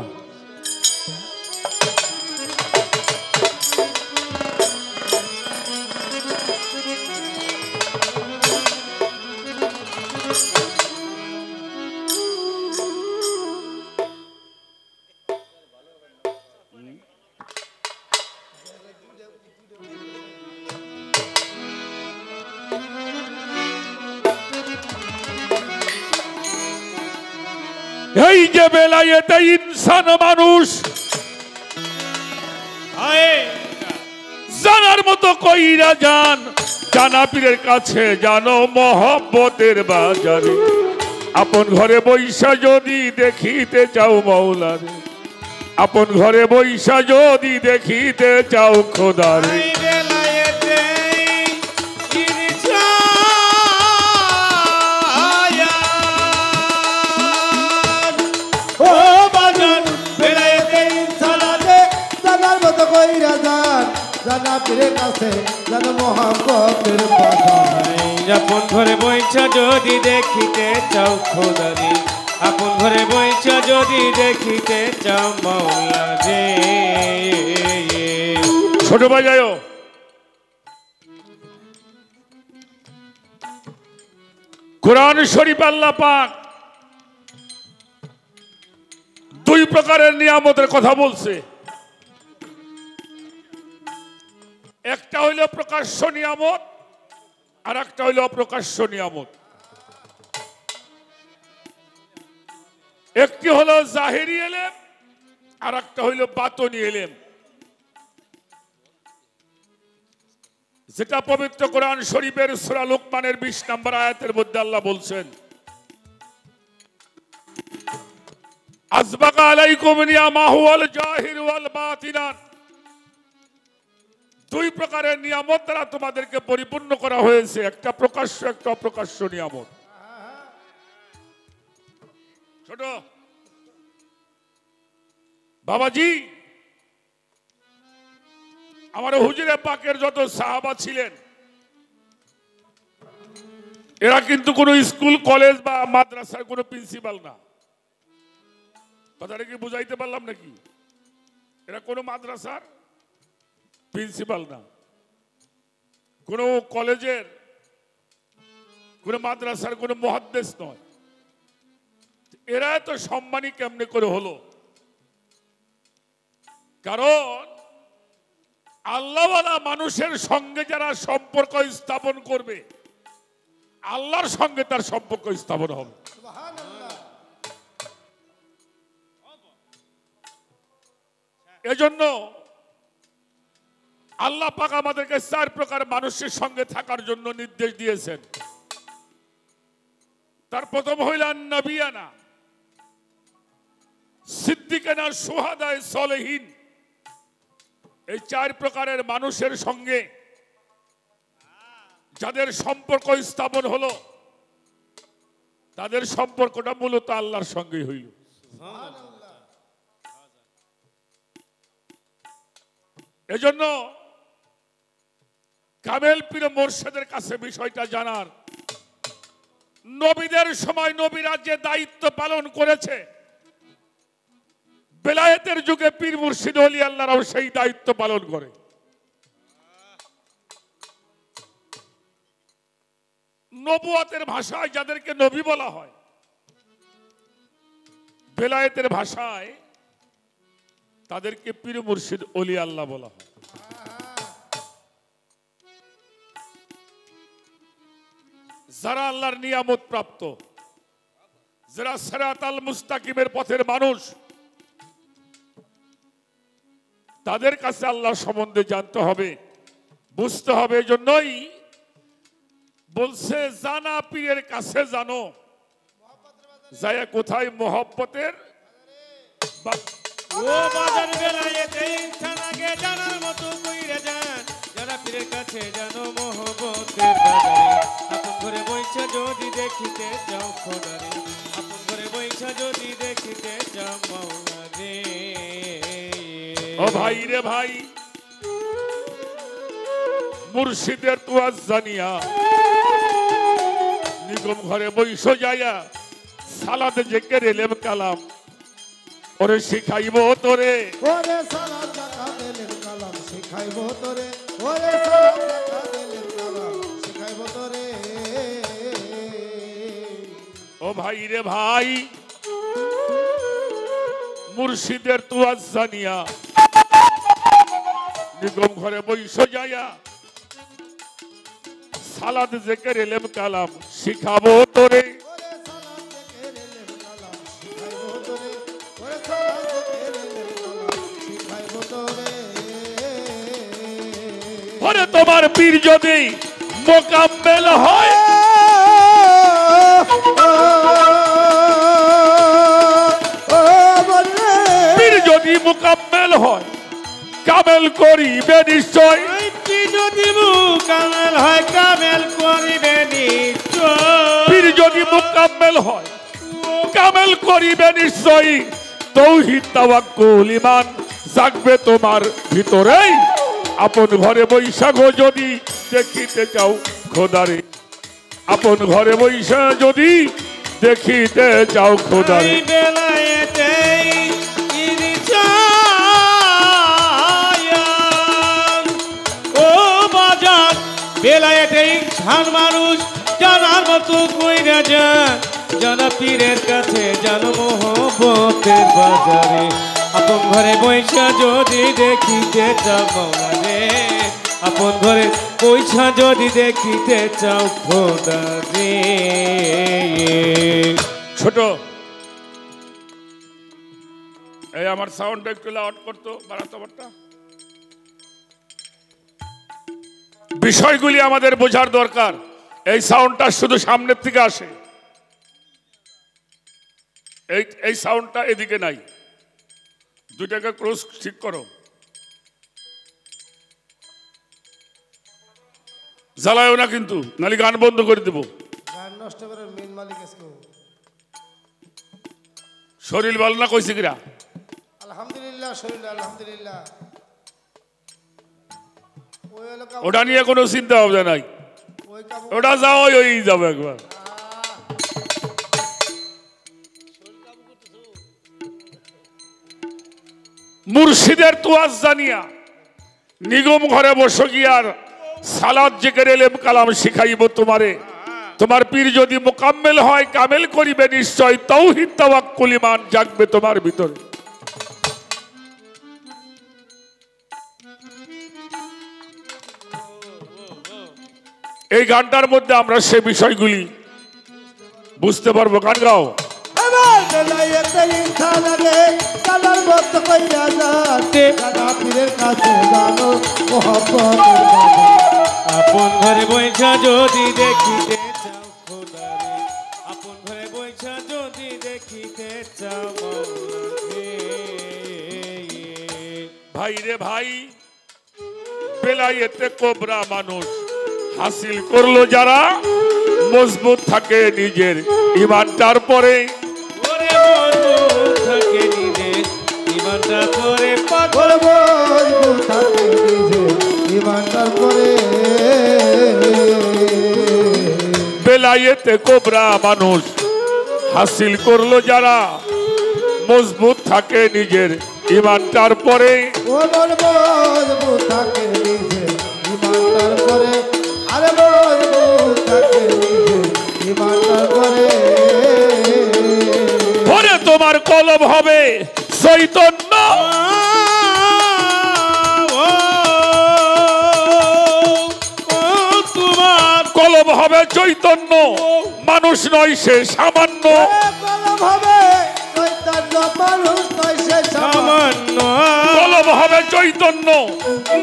এই যে বেলায়েতে ইনসান মানুষ জানার মতো কইরা যান, জানা পীরের কাছে জানো মহব্বতের বাজারে। আপন ঘরে বৈশা যদি দেখিতে চাও মৌলারে, আপন ঘরে বৈশা যদি দেখিতে চাও খোদারে। ও বাজান বেলায়েতে ইনসানাতে জানার মতো কইরা যান, জানা পীরের কাছে জানো মহব্বতের বাজার। আপন ঘরে বইছা যদি দেখিতে চাও খোদারে, আপন ঘরে বইছা যদি দেখিতে চাও মাওলা রে। ছোট ভাই যাও, কোরআন শরীফ আল্লাহ পাক 2 প্রকারের নিয়ামতের কথা বলছে। একটা হইল প্রকাশ্য নিয়ামত, আর একটা হইল অপ্রকাশ্য নিয়ামত। একটি হলো জাহিরি ইলম, আর একটা হইল বাতনি ইলম, যেটা পবিত্র কোরআন শরীফের সূরা লুকমানের 20 নম্বর আয়াতের মধ্যে আল্লাহ বলছেন, আসবাকা আলাইকুম নিয়ামাহু ওয়াল জাহির ওয়াল বাতিনান। 2 প্রকারের নিয়ামত দ্বারা তোমাদেরকে পরিপূর্ণ করা হয়েছে, একটা প্রকাশ্য একটা অপ্রকাশ্য নিয়ামত। ছোট বাবাজি, আমার হুজুরে পাকের যত সাহাবা ছিলেন এরা কিন্তু কোনো স্কুল কলেজ বা মাদ্রাসার কোনো প্রিন্সিপাল না। কথাটা কি বুঝাইতে পারলাম নাকি? এরা কোনো মাদ্রাসার প্রিন্সিপাল না, কোনো কলেজের কোনো মাদ্রাসার কোনো মুহাদ্দিস নয়। এরা তো সম্মানী কেমনে করে হলো? কারণ আল্লাহওয়ালা মানুষের সঙ্গে যারা সম্পর্ক স্থাপন করবে, আল্লাহর সঙ্গে তার সম্পর্ক স্থাপন হবে। এজন্য আল্লাহ পাক আমাদেরকে 4 প্রকার মানুষের সঙ্গে থাকার জন্য নির্দেশ দিয়েছেন। তার প্রথম হইলেন নবিয়ানা, সিদ্দিকানা, সুহাদায়ে সলেহিন। এই চার প্রকারের মানুষের সঙ্গে যাদের সম্পর্ক স্থাপন হলো তাদের সম্পর্কটা মূলত আল্লাহর সঙ্গেই হইল। এজন্য কামেল পীর মোর্শেদের কাছে বিষয়টা জানার, নবীদের সময় নবীরা যে দায়িত্ব পালন করেছে, বেলায়েতের যুগে পীর মুর্শিদ ওলি আল্লাহরাও সেই দায়িত্ব পালন করে। নবুয়াতের ভাষায় যাদেরকে নবী বলা হয়, বেলায়েতের ভাষায় তাদেরকে পীর মুর্শিদ ওলি আল্লাহ বলা হয়। যারা আল্লাহর নিয়ামত প্রাপ্ত, যারা সিরাতাল মুস্তাকিমের পথের মানুষ, তাদের কাছে আল্লাহ সম্বন্ধে জানতে হবে, বুঝতে হবে। এজন্যই বলছে জানা পীরের কাছে জানো, যায় কোথায় মোহব্বতের ও বাজার বেলায়েতে ইনসান আগে জানার মতো কইরা যান, যারা পীরের কাছে জানো মোহব্বতের বাজারে। আপন ঘরে বইছা যদি দেখিতে চাও খোদারে, আপন ঘরে বইছা যদি দেখিতে চাও মাওলা রে। ও ভাই রে ভাই, মুর্শিদের তুয়াজ জানিয়া নিগম ঘরে বইস যাইয়া সালাতে জেকের এলেম কালাম ওরে শিখাইব তোরে, ওরে সালাত যাকাত এলেম কালাম শিখাইব তোরে, ওরে সালাত যাকাত এলেম কালাম শিখাইব তোরে। ও ভাই রে ভাই, মুর্শিদের তুয়াজ জানিয়া নিগম ঘরে বইস যাইয়া সালাত জেকের এলেম কালাম শিখাবো তোরে। ওরে সালাত যাকাত এলেম কালাম শিখাইব তোরে, ওরে সালাত যাকাত এলেম কালাম শিখাইব তোরে। ওরে তোমার পীর যদি মোকাম্মেল হয়, পীর যদি মোকাম্মেল হয় কামেল করিবে নিশ্চয়, যদি মুকামেল হয় কামেল করিবে নিশ্চয়, পীর যদি মুকাম্মেল হয় কামেল করিবে নিশ্চয়। তৌহিদ তাওয়াক্কুল ঈমান জাগবে তোমার ভিতরেই, আপন ঘরে বৈশাখ যদি দেখিতে চাও খোদারে, আপন ঘরে বৈশা যদি দেখিতে চাও খোদারে। এই বেলায়েতে ইনসান, ও বাজার বেলায়েতে ইনসান মানুষ জানার মতো কইরা যান, জানা পীরের কাছে জানো মোহব্বতের বাজারে। আপন ঘরে বৈশা যদি দেখিতে চাও মাওলা রে, আপন ঘরে বৈশা যদি দেখিতে চাও খোদা রে। ছোট এই আমার সাউন্ডটা একটু লাউড করতো, বাড়াতো বাড়তা। বিষয়গুলি আমাদের বোঝার দরকার। এই সাউন্ডটা শুধু সামনের থেকে আসে, এই সাউন্ডটা এদিকে নাই। দুইটাকে ক্রস ঠিক করো, জ্বালায়ও না কিন্তু, নালে গান বন্ধ করে দেবো। গান নষ্ট করে মেন মালিক আজকে। শরীর ভালো না কইছে কিরা? আলহামদুলিল্লাহ, শরীর আলহামদুলিল্লাহ। ওই এলাকা ওটা নিয়ে কোনো চিন্তা ভাবনা নাই, ওই কাবু ওটা যাও ওই যাবো একবার। মুর্শিদের তুয়াজ জানিয়া নিগম ঘরে বসে গিয়ার সালাত জিকির এলেম কালাম শিখাইব তোমারে। তোমার পীর যদি মোকাম্মেল হয় কামেল করিবে নিশ্চয়, তাওহীদ তাওয়াক্কুল ঈমান জাগবে তোমার ভিতরে। এই গানটার মধ্যে আমরা সে বিষয়গুলি বুঝতে পারবো। গান গাও। আমার বেলায়েতে ইনসান আগে জানার মতো কইরা যান, জানা পীরের কাছে জানো মোহব্বতের বাজারে। আপন ঘরে বৈশা যদি দেখিতে চাও খোদারে, আপন ঘরে বৈশা যদি দেখিতে চাও মাওলা রে। ভাই রে ভাই, বেলায়েতে কোবরা মানুষ হাসিল করলো যারা মজবুত থাকে নিজের ইমানটার পরে ওরে মজবুত থাকে নিজের ইমানটার পরে পাগল মজবুত থাকে নিজের ইমানটার পরে বেলায়েতে কোবরা মানুষ হাসিল করলো যারা মজবুত থাকে নিজের ইমানটার পরে মজবুত থাকে নিজের ইমানটার পরে আরে মজবুত থাকে নিজের ইমানটার পরে পরে তোমার কলম হবে চৈতন্য তোমার কলম হবে চৈতন্য মানুষ নয় সে সামান্য কলম হবে চৈতন্য মানুষ নয় সে সামান্য কলম হবে চৈতন্য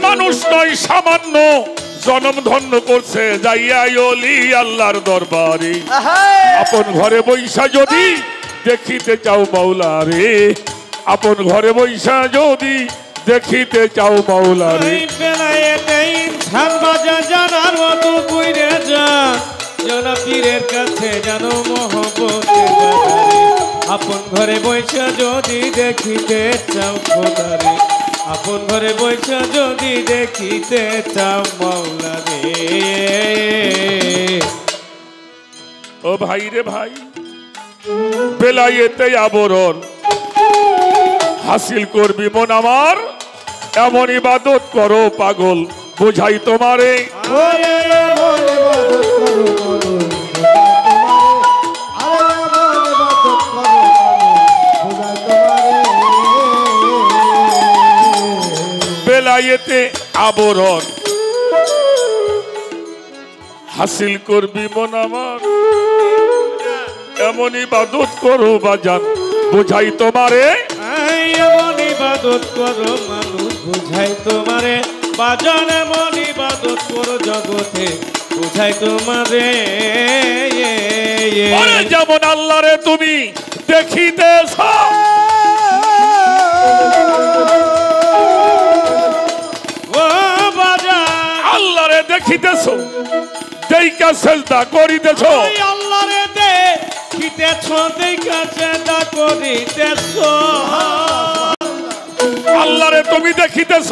মানুষ নয় সামান্য জনম ধন্য করছে যাইয়া অলি আল্লাহর দরবারে আপন ঘরে বৈশা যদি দেখিতে চাও মাওলা রে আপন ঘরে বৈশা যদি দেখিতে চাও মাওলা রে এই বেলায়েতে ইনসান বাজা জানার মতো কইরে যা জানা পীরের কাছে জানো মহব্বতের বাজারে আপন ঘরে বৈশা যদি দেখিতে চাও খোদারে আপন ঘরে বৈশা যদি দেখিতে চাও মাওলা রে ও ভাই রে ভাই বেলায়েতে আবরণ হাসিল করবি মন আমার এমন ইবাদত করো পাগল বুঝাই তোমারে বেলায়েতে আবরণ হাসিল করবি মন আমার এমন ইবাদত করো বাজান বুঝাই তোমারে এমন ইবাদত করো মানুষ বুঝাই তোমারে বাজান এমন ইবাদত করো জগতে বুঝাই তোমারে ওরে যেমন আল্লাহরে তুমি দেখিতেছ ও বাজান আল্লাহরে দেখিতেছ দেইকা সেজদা করিতেছ ওই আল্লাহরে দেখিতেছ দেখা চেষ্টা করিতেছ আল্লাহরে তুমি দেখিতেছ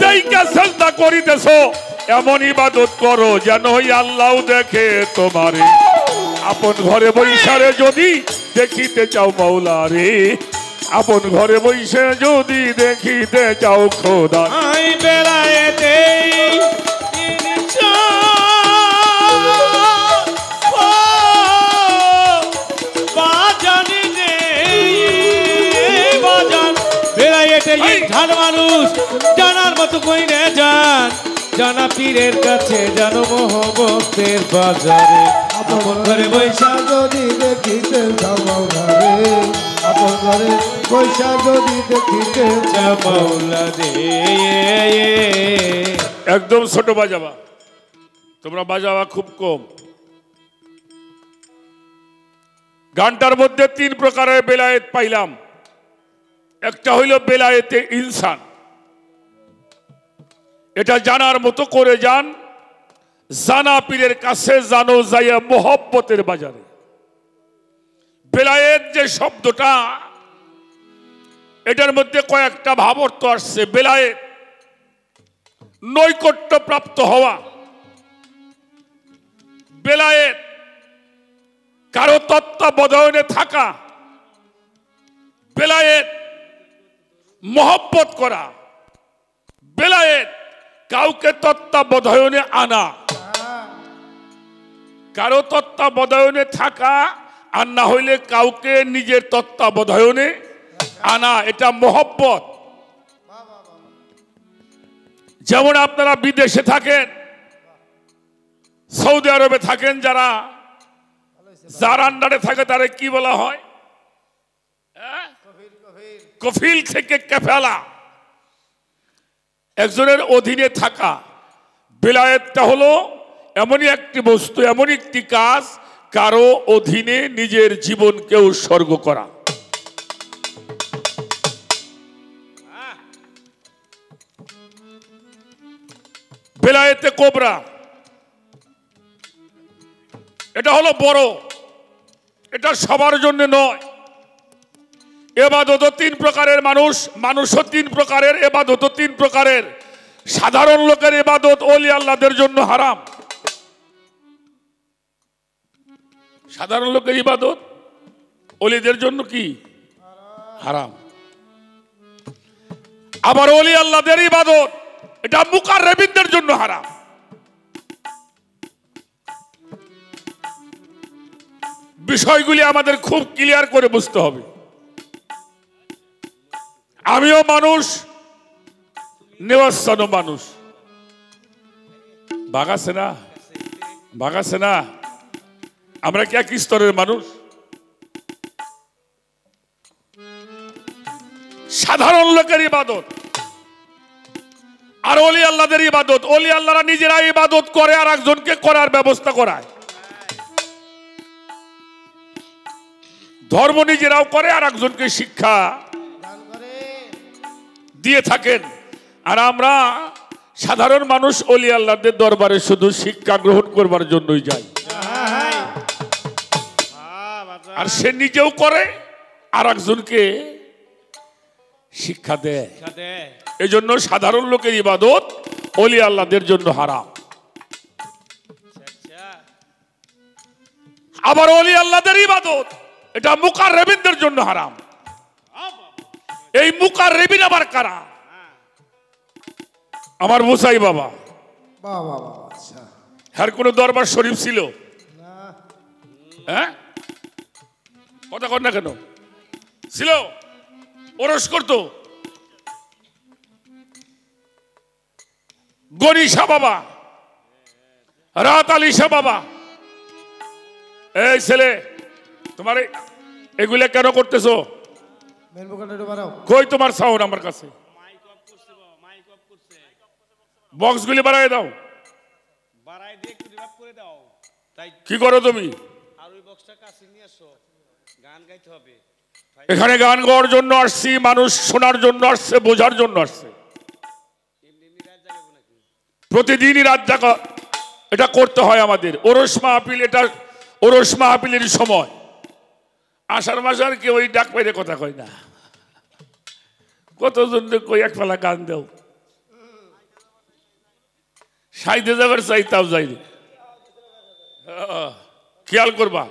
দেইকা সেজদা করিতেছ এমন ইবাদত করো যেন ওই আল্লাহ দেখে তোমারে আপন ঘরে বৈশারে যদি দেখিতে চাও মাওলা রে আপন ঘরে বৈশে যদি দেখিতে চাও খোদা আই বেলায়েতে ধান মানুষ জানার মতো কই না যান জানা পীরের কাছে জানো মহব্বতের বাজারে আপন ঘরে বৈশা যদি দেখিতে যাও ঘরে আপন ঘরে বৈশা যদি দেখিতে যাও মাওলা রে একদম ছোট বাজাবা তোমরা বাজাবা খুব কম গানটার মধ্যে 3 প্রকারের বেলায়েত পাইলাম একটা হইল বেলায়েতে ইনসান এটা জানার মতো করে যান জানা পীরের কাছে জানো যাইয়া মোহব্বতের বাজারে বেলায়েত যে শব্দটা এটার মধ্যে কয়েকটা ভাব অর্থ আসছে বেলায়েত নৈকট্য প্রাপ্ত হওয়া বেলায়েত কারো তত্ত্বাবধানে থাকা বেলায়েত মহব্বত করা বেলায়েত কাউকে তত্ত্বাবধানে আনা কারো তত্ত্বাবধানে থাকা আর না হইলে কাউকে নিজের তত্ত্বাবধানে আনা এটা মহব্বত যেমন আপনারা বিদেশে থাকেন সৌদি আরবে থাকেন যারা যার আন্ডারে থাকে তারে কি বলা হয় কফিল থেকে কাফেলা একজনের অধীনে থাকা বেলায়েতটা হলো এমনই একটি বস্তু এমন একটি কাজ কারো অধীনে নিজের জীবনকে উৎসর্গ করা বেলায়েতে কোবরা, এটা হলো বড়, এটা সবার জন্য নয়। এবাদত তিন প্রকারের, মানুষও তিন প্রকারের, এবাদত তিন প্রকারের। সাধারণ লোকের ইবাদত ওলি আল্লাহদের জন্য হারাম। সাধারণ লোকের ইবাদত ওলিদের জন্য কি হারাম। আবার ওলি আল্লাহদের ইবাদত এটা মুকাররবিনদের জন্য হারাম। বিষয়গুলি আমাদের খুব ক্লিয়ার করে বুঝতে হবে। আমিও মানুষ, নেওয়াস্থানও মানুষ। ভাগাছে না আমরা কি একই স্তরের মানুষ? সাধারণ লোকের ইবাদত আর ওলি আল্লাহদের ইবাদত, ওলি আল্লাহরা নিজেরা ইবাদত করে আর একজনকে করার ব্যবস্থা করায়। ধর্ম নিজেরাও করে আর একজনকে শিক্ষা দিয়ে থাকেন। আর আমরা সাধারণ মানুষ ওলি আল্লাহদের দরবারে শুধু শিক্ষা গ্রহণ করবার জন্যই যাই। আর সে নিজেও করে আর একজনকে শিক্ষা দেয়। এই জন্য সাধারণ লোকের ইবাদত ওলি আল্লাহদের জন্য হারাম। আবার ওলি আল্লাহদের ইবাদত এটা মুকাররবিনদের জন্য হারাম। এই মুকাররবিন আবার কারা? আমার মুসাই বাবা। হ্যার কোন দরবার শরীফ ছিল? হ্যাঁ, কথা কর না কেন? ছিল, ওরস করতো। গনি শাহ বাবা, রাত আলী শাহ বাবা। এই ছেলে, তোমার এগুলা কেন করতেছো? কই তোমার সাউন্ড আমার কাছে? বক্স গুলি বাড়াই দাও। কি করো তুমি? এখানে গান গাওয়ার জন্য আসছি, মানুষ শোনার জন্য আসছে, বোঝার জন্য আসছে। প্রতিদিনই রাত জাগা এটা করতে হয় আমাদের। ওরস মাহফিল, এটা ওরস মাহফিলের সময়। আষাঢ় মাস আর কেউ ওই ডাক পাইলে কথা কয় না। কতজন কই এক ফেলা গান দেও, সাইতে যাবার চাই তাও যাই। খেয়াল করবা,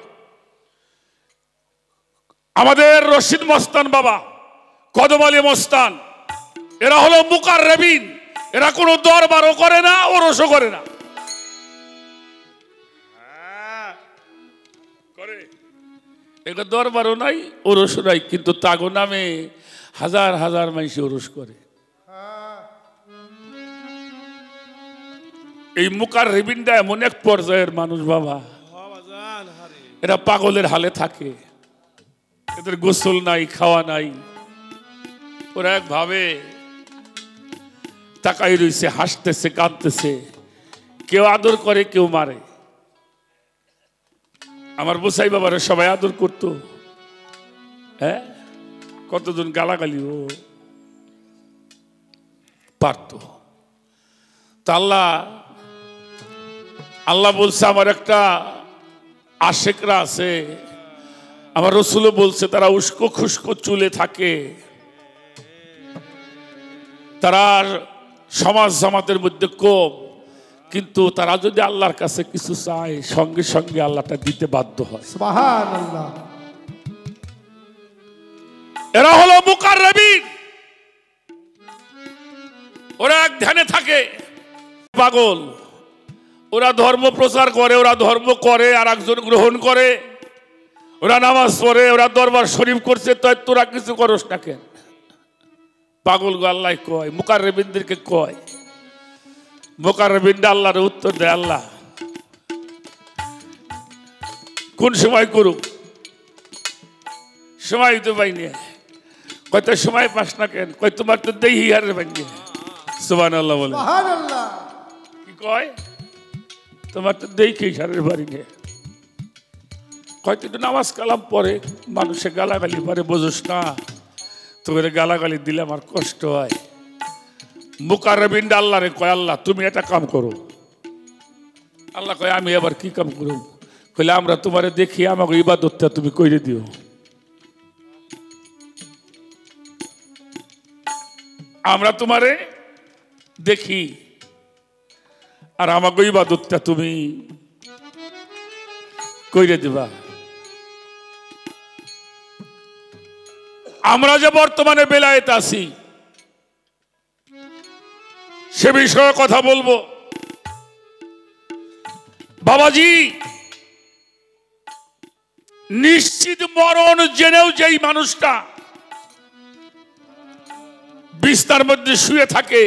আমাদের রশিদ মস্তান বাবা, কদম আলী মস্তান, এরা হলো মুকাররবিন। এরা কোনো দরবারও করে না, ওরসও করে না। এটা দরবারও নাই, ওরসও নাই, কিন্তু তাগো নামে হাজার হাজার মানুষ ওরস করে। এই মুকাররবিনটা এমন এক পর্যায়ের মানুষ বাবা, এরা পাগলের হালে থাকে। এদের গোসল নাই, খাওয়া নাই। ওরা এক ভাবে তাকাই রইছে, হাসতেছে, কাঁদতেছে। কেউ আদর করে, কেউ মারে। আমার বুসাই বাবারা সবাই আদর করতো। হ্যাঁ, কতজন গালাগালিও পারত। তা আল্লাহ বলছে, আমার একটা আশেকরা আছে, আমার রসুলও বলছে, তারা উস্কো খুস্কো চুলে থাকে। তারা সমাজ জামাতের মধ্যে কম, কিন্তু তারা যদি আল্লাহর কাছে কিছু চায়, সঙ্গে সঙ্গে আল্লাহটা দিতে বাধ্য হয়। সুবহানাল্লাহ। এরা হলো মুকাররবিন। ওরা এক ধ্যানে থাকে, পাগল। ওরা ধর্ম প্রচার করে, ওরা ধর্ম করে আর একজন গ্রহণ করে। ওরা নামাজ পড়ে, ওরা দরবার শরীফ করছে, তাই তোরা কিছু করস না কেন? পাগল গো আল্লাহ কয়, মুকাররবিনদেরকে কয়। মুকাররবিনরা আল্লাহর উত্তর দেয়, আল্লাহ কোন সময় করুক? সময় তো পাইনি। কয় তো সময় পাস না কেন? কয় তোমার তো দেহি হারে ভাঙ্গে। সুবহানাল্লাহ বলে। কি কয়? তোমার তো দেখি সারের বাড়ি নিয়ে। কয়তো নামাজ কালাম পরে মানুষে গালাগালি পরে, বোঝস না? তোকে গালাগালি দিলে আমার কষ্ট হয়। মুকাররবিন আল্লাহ রে কয় আল্লাহ তুমি এটা কাম করো। আল্লাহ কয় আমি এবার কি কাম করব? কইলে আমরা তোমারে দেখি আমাকে ইবাদতটা তুমি কইরে দিও। আমরা তোমারে দেখি আর আমাকে ইবাদতটা তুমি কইরে দিবা। আমরা যে বর্তমানে বেলায়েত আছি সে বিষয়ে কথা বলবো। বাবাজি নিশ্চিত মরণ জেনেও যেই মানুষটা বিছানার মধ্যে শুয়ে থাকে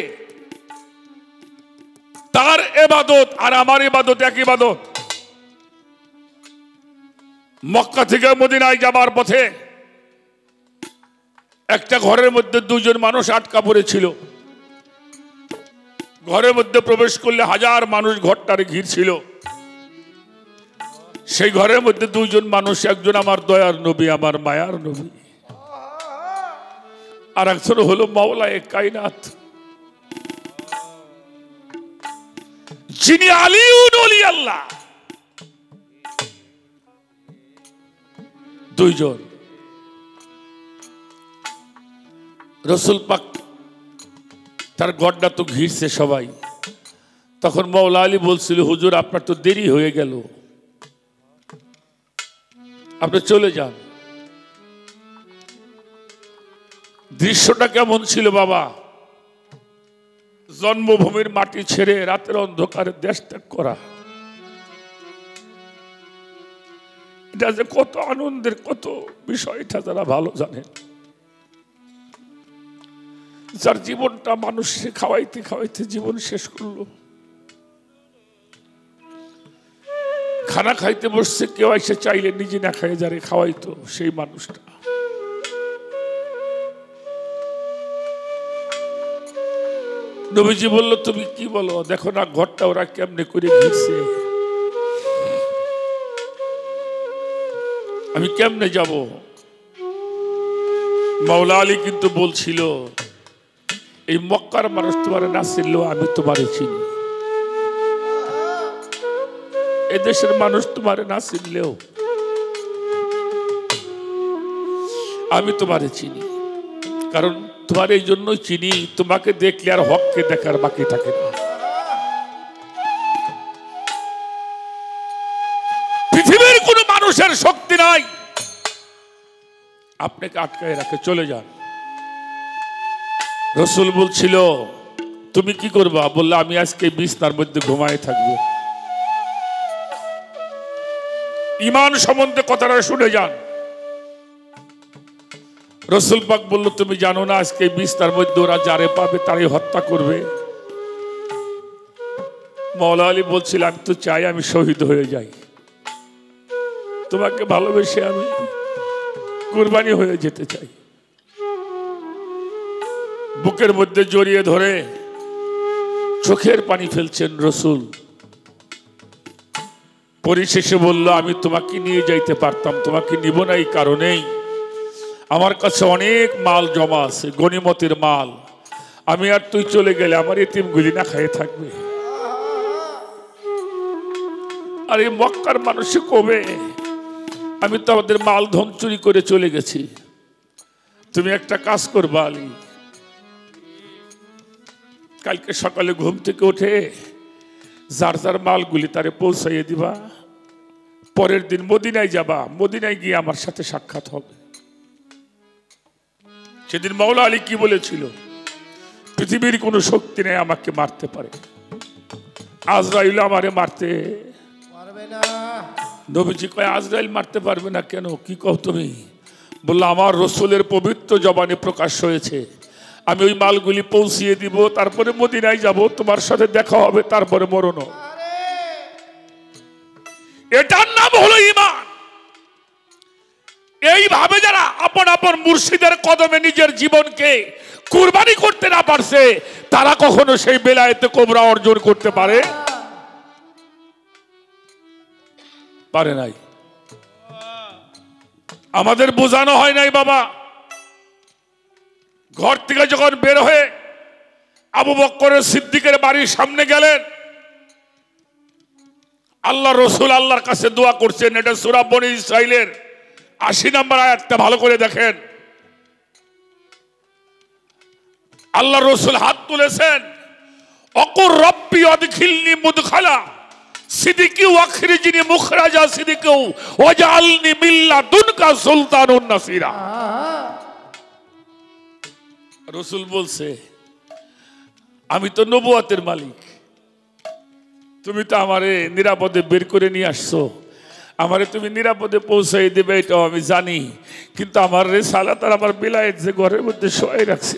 তার ইবাদত আর আমার ইবাদত এক ইবাদত। মক্কা থেকে মদিনায় যাবার পথে একটা ঘরের মধ্যে দুজন মানুষ আটকা পড়েছিল। ঘরের মধ্যে প্রবেশ করলে হাজার মানুষ ঘরটার ঘিরছিল। সেই ঘরের মধ্যে দুজন মানুষ, একজন আমার দয়ার নবী, আমার মায়ার নবী, আর একজন হলো মাওলায়ে কায়নাত, যিনি আলিউন ওলি আল্লাহ। দুইজন রসুল পাক তার গড্ডা তো ঘিরছে সবাই। তখন মাওলা আলী বলছিল হুজুর আপনার তো দেরি হয়ে গেল, আপনি চলে যান। দৃশ্যটা কেমন ছিল বাবা? জন্মভূমির মাটি ছেড়ে রাতের অন্ধকারে দেশ ত্যাগ করা, এটা যে কত আনন্দের কত বিষয় এটা যারা ভালো জানেন। যার জীবনটা মানুষকে খাওয়াইতে খাওয়াইতে জীবন শেষ করলো, খানা খাইতে বসছে, কেউ এসে চাইলে নিজে না খাই যারে খাওয়াইতো সেই মানুষটা। নবীজি বলল তুমি কি বলো, দেখো না ঘরটা ওরা কেমনে করে ঘিরছে, আমি কেমনে যাব? মাওলা আলী কিন্তু বলছিল এই মক্কার মানুষ তোমার না চিনলেও আমি তোমারে চিনি, এদেশের মানুষ তোমারে না চিনলেও আমি তোমারে চিনি। কারণ তোমার এই জন্যই চিনি, তোমাকে দেখলে আর হককে দেখার বাকি থাকে না। পৃথিবীর কোন মানুষের শক্তি নাই আপনাকে আটকায় রাখে, চলে যান। রসুল বলছিল তুমি কি করবা? বললে আমি আজকে বিছানার মধ্যে ঘুমায় থাকবো। ঈমান সম্বন্ধে কথাটা শুনে যান। রসুল পাক বলল তুমি জানো না আজকে বিছানার মধ্যে ওরা যারে পাবে তারই হত্যা করবে। মাওলা আলী বলছিল আমি তো চাই আমি শহীদ হয়ে যাই, তোমাকে ভালোবেসে আমি কুরবানি হয়ে যেতে চাই। বুকের মধ্যে জড়িয়ে ধরে চোখের পানি ফেলছেন রসুল। পরিশেষে বলল আমি তোমাকে নিয়ে যাইতে পারতাম, তোমাকে নিব না এই কারণেই আমার কাছে অনেক মাল জমা আছে, গনিমতের মাল। আমি আর তুই চলে গেলে আমার এতিমগুলি না খেয়ে থাকবে। আর এই মক্কার মানুষে কবে আমি তো আমাদের মাল ধন চুরি করে চলে গেছি। তুমি একটা কাজ করবা আলী, কালকে সকালে ঘুম থেকে উঠে যার যার মালগুলি তারে পৌঁছাইয়ে দিবা। পরের দিন মদিনায় যাবা, মদিনায় গিয়ে আমার সাথে সাক্ষাৎ হবে। সেদিন মাওলা আলী কি বলেছিল? পৃথিবীর কোনো শক্তি নেই আমাকে মারতে পারে, আজরাইল আমারে মারতে পারবে না। নবীজি কয় আজরাইল মারতে পারবে না কেন? কি কও তুমি? বললো আমার রসুলের পবিত্র জবানে প্রকাশ হয়েছে, আমি ওই মালগুলি পৌঁছিয়ে দিব, তারপরে মদিনায় যাব, তোমার সাথে দেখা হবে, তারপরে মরণ। এটার নাম হলো ঈমান। এইভাবে যারা আপন আপন মুর্শিদের কদমে নিজের জীবনকে কুরবানি করতে না পারছে তারা কখনো সেই বেলায়েতে কোবরা অর্জন করতে পারে নাই। আমাদের বোঝানো হয় নাই বাবা। ঘর থেকে যখন বের হয়ে আবু বকর সিদ্দিকের বাড়ির সামনে গেলেন। আল্লাহ রসুল আল্লাহর কাছে দোয়া করছেন। এটা সূরা বনী ইসরাইলের ৮০ নম্বর আয়াতটা ভালো করে দেখেন। আল্লাহ রসুল হাত তুলেছেন, অকুর রব্বি আদখিলনি মুদখালা সিদ্দিকি ওয়াখরিজনি মুখরাজা সিদ্দিকি ওয়াজআলনি মিন লাদুনকা সুলতানুন নাসিরা। রসুল বলছে, আমি তো নবুয়তের মালিক, তুমি তো আমারে নিরাপদে বের করে নিয়ে আসছো, আমারে তুমি নিরাপদে পৌঁছাই দেবে এটাও আমি জানি, কিন্তু আমার রিসালাত আর আমার বিলায়েত যে ঘরের মধ্যে শোয়াই রাখছি,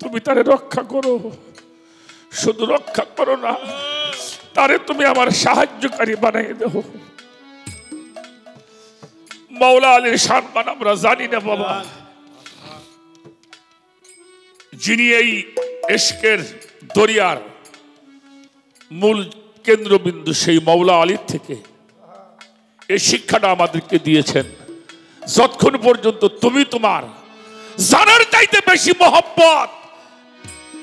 তুমি তারে রক্ষা করো। শুধু রক্ষা করো না, তারে তুমি আমার সাহায্যকারী বানিয়ে দেও। মাওলা আলীর সম্মান আমরা জানি না বাবা, যিনি এই ইশকের দরিয়ার মূল কেন্দ্রবিন্দু, সেই মাওলা আলীর থেকে এই শিক্ষাটা আমাদেরকে দিয়েছেন। যতক্ষণ পর্যন্ত তুমি তোমার জানার চাইতে বেশি মহব্বত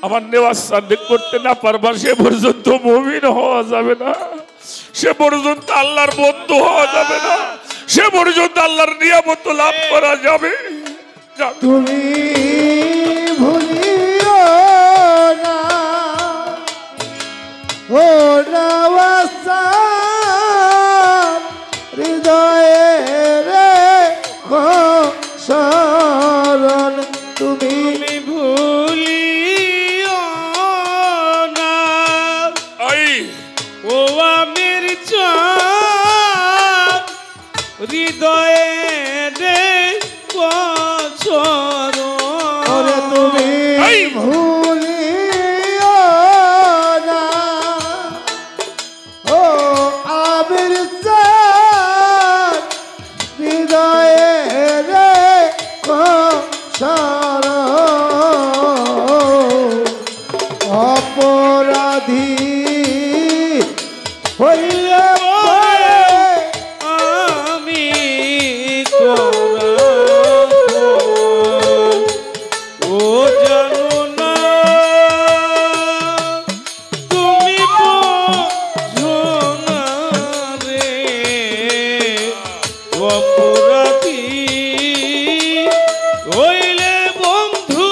আমার নেওয়াজ করতে না পারবা, সে পর্যন্ত মুমিন হওয়া যাবে না, সে পর্যন্ত আল্লাহর বন্ধু হওয়া যাবে না, সে পর্যন্ত আল্লাহর নিয়ামত লাভ করা যাবে। তুমি ভুলিও না ও নওয়াজ হৃদয়ে রে শরণ, তুমি ভুলিও না ও আমির চাঁদ হৃদয়ে রে ওরে তুমি ভুলিও না ও আমির চাঁদ হৃদয়ে রে অপরাধী হইলে আমি তোরা ও জানো না, তুমি বোঝো না রে অপরাধী হইলে বন্ধু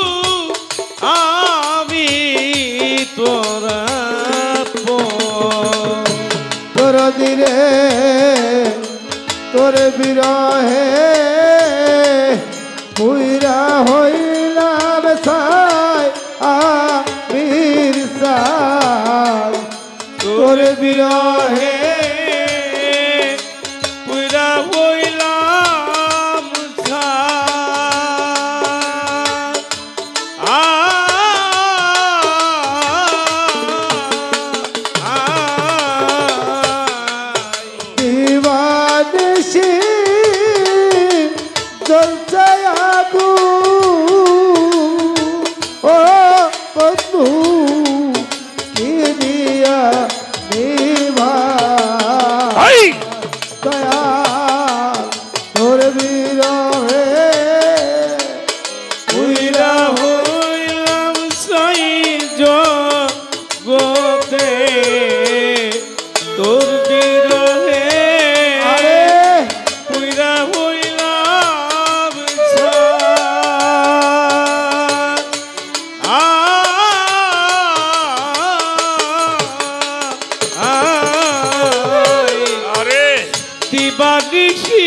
আমি তোরা তোর দিরে তোর বিরহে পুইরা হইলাম সাই আমির সাই, তোর বিরহে পুরা হইলাম দিবানিশি জ্বলছে আগুন ও বন্ধু কি দিয়া নিভাই দয়া তোর বিরহে পুরা হইলাম সাই জগতে তোর বিরহে পুরা হইলাম আরে দিবানিশি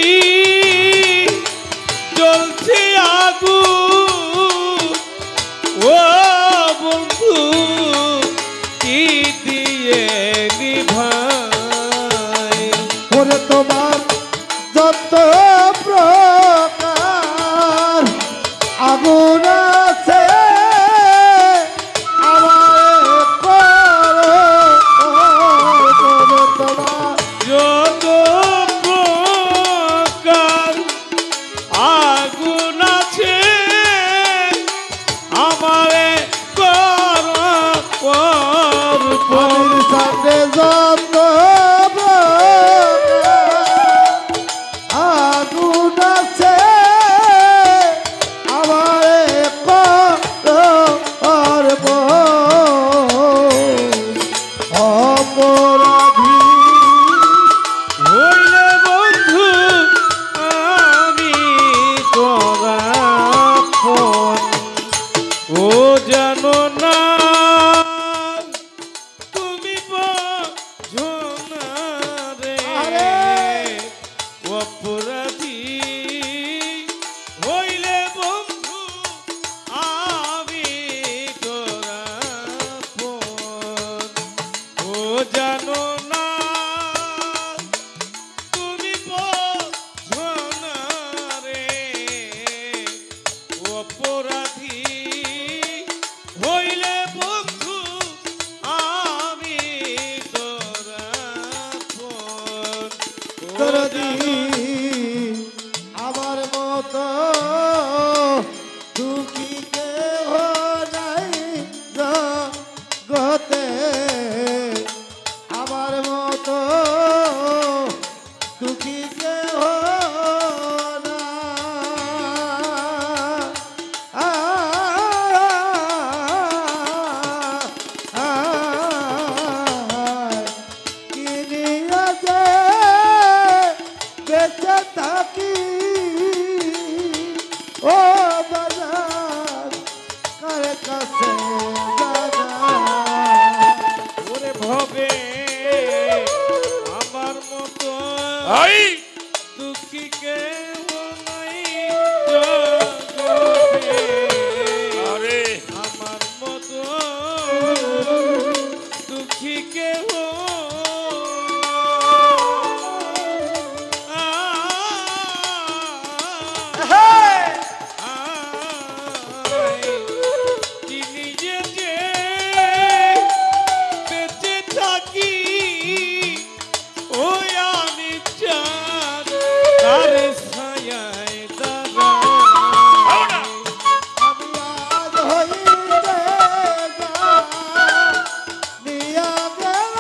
জ্বলছে আগুন ও বন্ধু কি দিয়ে নিভাই। ওরে তোমার যত প্রকার আগুন আছে আমার করো, তোমার যত প্রকার আগুন আছে আমারে আমির সাথে যত প্রকার আগুন আছে আমারে অপরাধী হইলে বন্ধু আমি তোরা আপন ও জানো না তুমি বোঝো না রে অপরাধী হইলে বন্ধু আমি তোরা আপন ও জানো না তুমি বোঝো না রে অপরাধী হইলে বন্ধু আমি তোরা আপন ও দরদি জানো আমার মতো দুঃখী কেহ নাই জগতে আমার মতো দুঃখী কেহ বেঁচে থাকি ও বাজার কার কাছে ওরে ভবে আমার মতো আই দুঃখী কেউ নাই জগতে আরে আমার মতো দুঃখী কেউ নিজে যে বেঁচে থাকি ওই আমি চাঁদ তার ছায়ায় দাঁড়া আমি আজ হইতে নিয়া গেল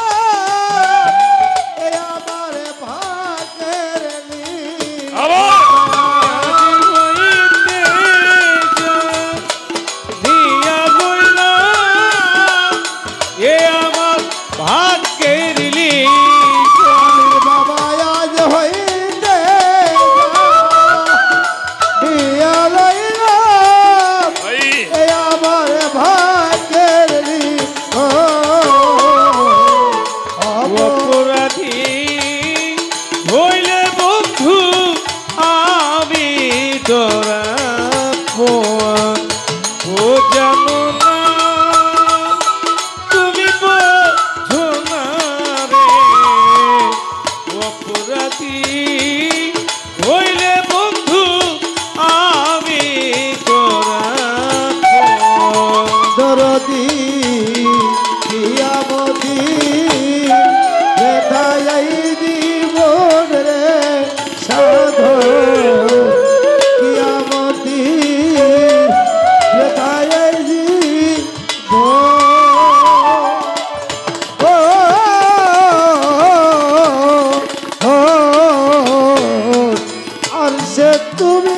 এ আমার ভাগের লীলা। আবার বাবা আজ হইতে নিয়া লইল আই এ আমার ভাগের লীলা। অপরাধী হইলে বন্ধু আমি তোরা আপন ও জানো না তুমি বোঝো না রে অপরাধী হইলে বন্ধু আমি তোরা আপন দরদি কিয়ামতি বেতাই জীবন রে সাধো কিয়ামতি বেতাই জীবন ও আর সে তুমি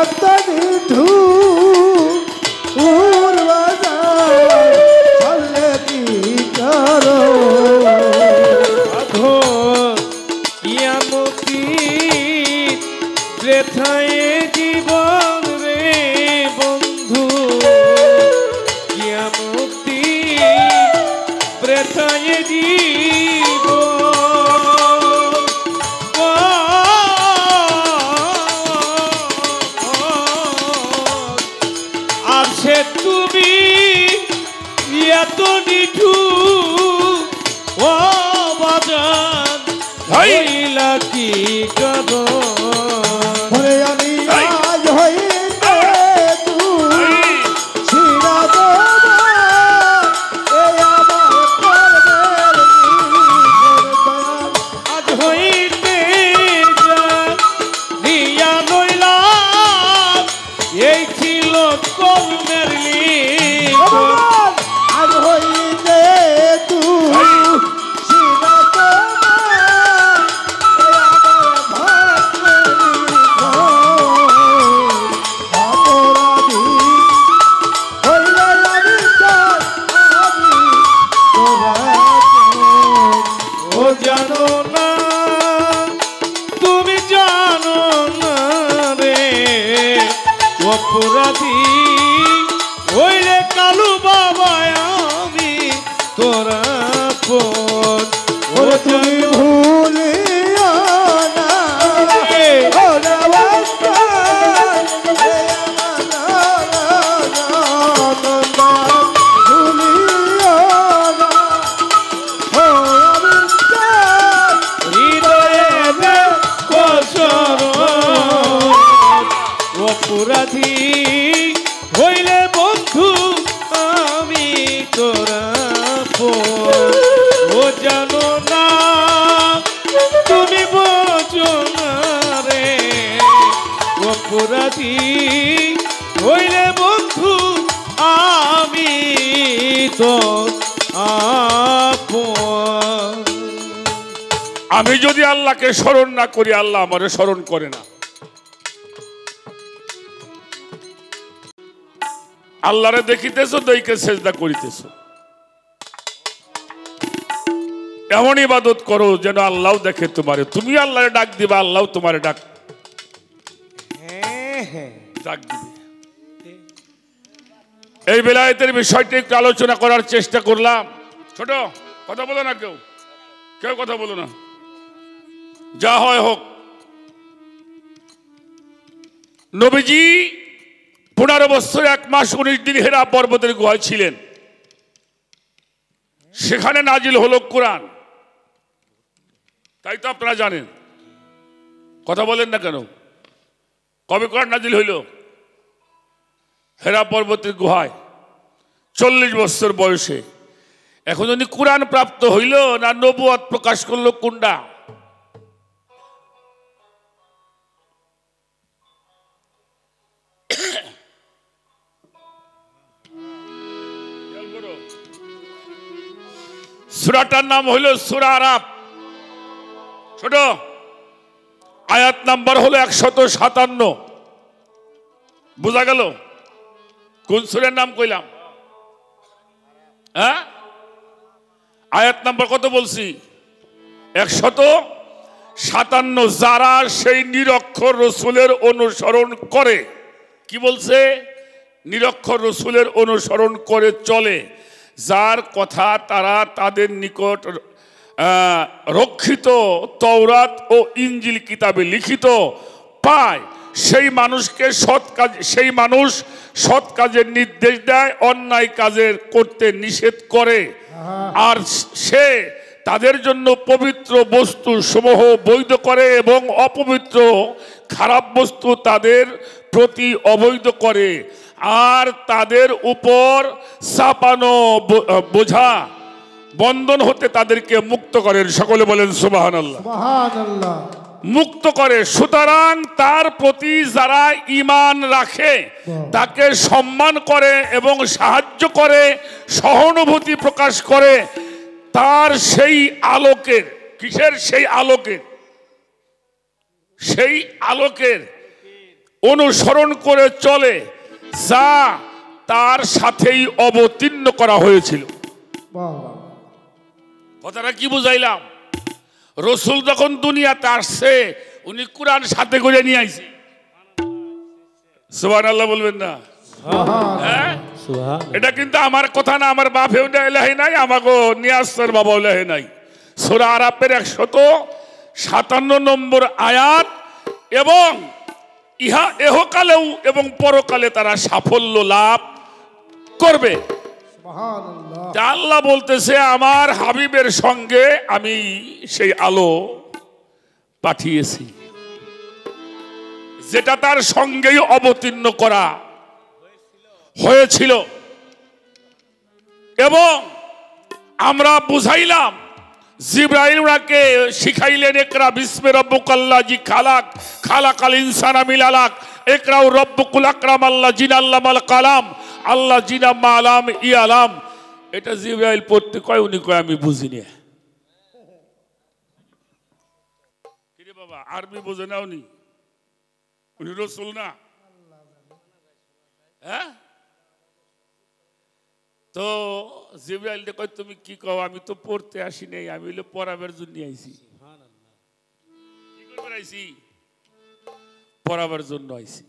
এত নিঠুর চলে কি করো কিয়ামতি রেথায় জীবন রে বন্ধু কিয়ামতি রেথায় জীবন আর সে তুমি এত নিঠুর ও বাজান ভাই। হইলা কি করো ওরে আমি আজ হইতে তুই আই ছিড়া দেবা এ আমার কর্মের নিজের দয়াল। আজ হইতে দিয়া লইলাম এই ছিল কর্মের লিখন আজ হইতে তুই ছিড়া দেবা এ আমার ভাগ্য আপন ও জানো না তুমি বোঝো না রে অপরাধী হইলে বন্ধু আমি তো আপন। আমি যদি আল্লাহকে স্মরণ না করি আল্লাহ আমারে স্মরণ করে না। আল্লাহরে দেখিতেছো দইকে সেজদা করিতেছো, এমন ইবাদত করো যেন আল্লাহ দেখে তোমারে। তুমি আল্লাহরে ডাক দিবা, আল্লাহ তোমারে ডাক ডাক দিবে। এই বেলায়েতের বিষয়টি একটু আলোচনা করার চেষ্টা করলাম। ছোট কথা বলো না, কেউ কেউ কথা বলো না, যা হয় হোক। নবীজি 15 বছর 1 মাস 19 দিন হেরা পর্বতের গুহায় ছিলেন। সেখানে নাজিল হলো কোরআন, তাই তো আপনারা জানেন। কথা বলেন না কেন? কবে কোরআন নাজিল হইল? হেরা পর্বতের গুহায় 40 বছর বয়সে। এখন যদি কোরআন প্রাপ্ত হইল না নবুয়ত প্রকাশ করলো কোনটা? সূরাটার নাম হইল সূরা আরাফ। ছোট আয়াত নাম্বার হলো 157। বোঝা গেল কোন সূরার নাম কইলাম? হ্যাঁ, আয়াত নাম্বার কত বলছি? 157। যারা সেই নিরক্ষর রসুলের অনুসরণ করে, কি বলছে? নিরক্ষর রসুলের অনুসরণ করে চলে, যার কথা তারা তাদের নিকট রক্ষিত তওরাত ও ইনজিল কিতাবে লিখিত পায়, সেই মানুষকে সেই মানুষ সৎ কাজের নির্দেশ দেয়, অন্যায় কাজের করতে নিষেধ করে, আর সে তাদের জন্য পবিত্র বস্তু সমূহ বৈধ করে এবং অপবিত্র খারাপ বস্তু তাদের প্রতি অবৈধ করে, আর তাদের উপর চাপানো বোঝা বন্ধন হতে তাদেরকে মুক্ত করেন। সকলে বলেন সুবহানাল্লাহ। সুবহানাল্লাহ। মুক্ত করে। সুতরাং তার প্রতি যারা ঈমান রাখে তাকে সম্মান করে এবং সাহায্য করে, সহানুভূতি প্রকাশ করে, তার সেই আলোকের, কিসের? সেই আলোকের, সেই আলোকের অনুসরণ করে চলে যা তার সাথেই অবতীর্ণ করা হয়েছিল। কথাটা কি বুঝাইলাম? রসুল যখন দুনিয়াতে আসছে উনি কোরআন সাথে করে নিয়ে আইছে। সুবহানাল্লাহ বলবেন না? হ্যাঁ, এটা কিন্তু আমার কথা না, আমার বাপেও লেহে নাই, আমাকে নিয়াসের বাবাও লেহে নাই। সূরা আরাফের 157 নম্বর আয়াত। এবং ইহা এহকালেও এবং পরকালে তারা সাফল্য লাভ করবে। আল্লাহ বলতেছে আমার হাবিবের সঙ্গে আমি সেই আলো পাঠিয়েছি, যেটা তার সঙ্গেই অবতীর্ণ করা হয়েছিল। এবং আমরা বুঝাইলাম, জিবরাইল ওনাকে শিখাইলেন, ইকরা বিসমি রাব্বিকাল্লাযী খালাক, খালাকাল ইনসানা মিন আলাক, ইকরাউ রাব্বুকুল আকরাম আল্লাযী আল্লামাল কালাম, আল্লাহ জিনা মালাম ই আলাম। এটা জিবরাইল পড়তে কয়, উনি কয় আমি বুঝিনি। কিরে বাবা, আরবি বোঝে না উনি? উনি রাসূল না? হ্যাঁ, তো জিবরাইল কয় তুমি কি কও? আমি তো পড়তে আসি নাই, আমি হইলো পড়াবার জন্য আইছি। কি করবার আইছি? পড়াবার জন্য আইছি।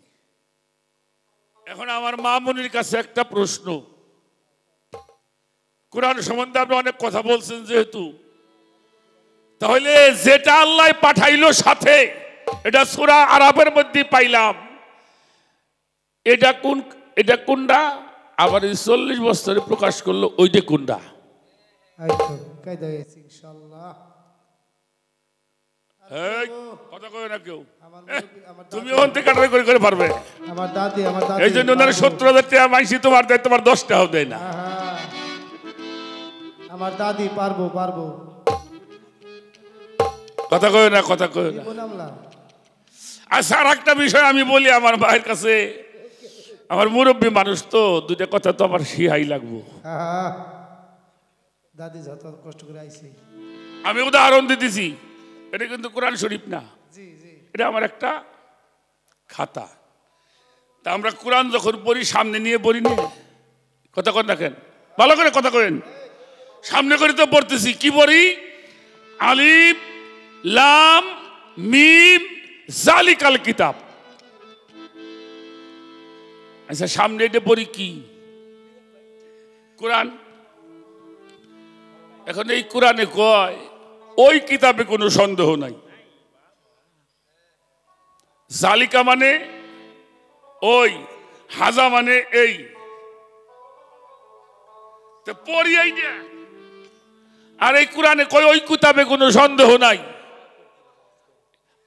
এখন আমার মামুনির কাছে একটা প্রশ্ন। কোরআন সম্বন্ধে আপনি অনেক কথা বলছেন যেহেতু, তাহলে যেটা আল্লাহ পাঠাইলো সাথে, এটা সূরা আরাফের মধ্যে পাইলাম, এটা কোনটা? আবার 40 বছরে প্রকাশ করলো, ওইটা কোনটা? কথা কয় না কেউ। তুমি ওখান থেকে কাটারি করে পারবে। এই জন্য 70,000 টাকা মাইছি তোমার দেয়, তোমার 10 টাকাও দেয় না। আমার দাদি পারবো পারবো কথা কয় না, কথা কয় না। বললাম আচ্ছা, আর একটা বিষয় আমি বলি আমার ভাইয়ের কাছে, আমার মুরব্বী মানুষ তো, দুইটা কথা তো আমার শিহাই লাগবো। দাদি যত কষ্ট করে আইছি। আমি উদাহরণ দিতেছি, এটা কিন্তু কোরআন শরীফ না, জি জি এটা আমার একটা খাতা। তা আমরা কোরআন যখন পড়ি সামনে নিয়ে পড়ি নি, কথা কন রাখেন, ভালো করে কথা করেন, সামনে করে তো পড়তেছি, কি পড়ি? আলিফ লাম মিম জালিকাল কিতাব। আচ্ছা, সামনে এটা পড়ি কি? কোরআন। এখন এই কোরআনে কয় ওই কিতাবে কোনো সন্দেহ নাই। জালিকা মানে ওই, হাজা মানে এই, তো পড়ি এই যে। আর এই কোরআনে কয় ওই কিতাবে কোনো সন্দেহ নাই।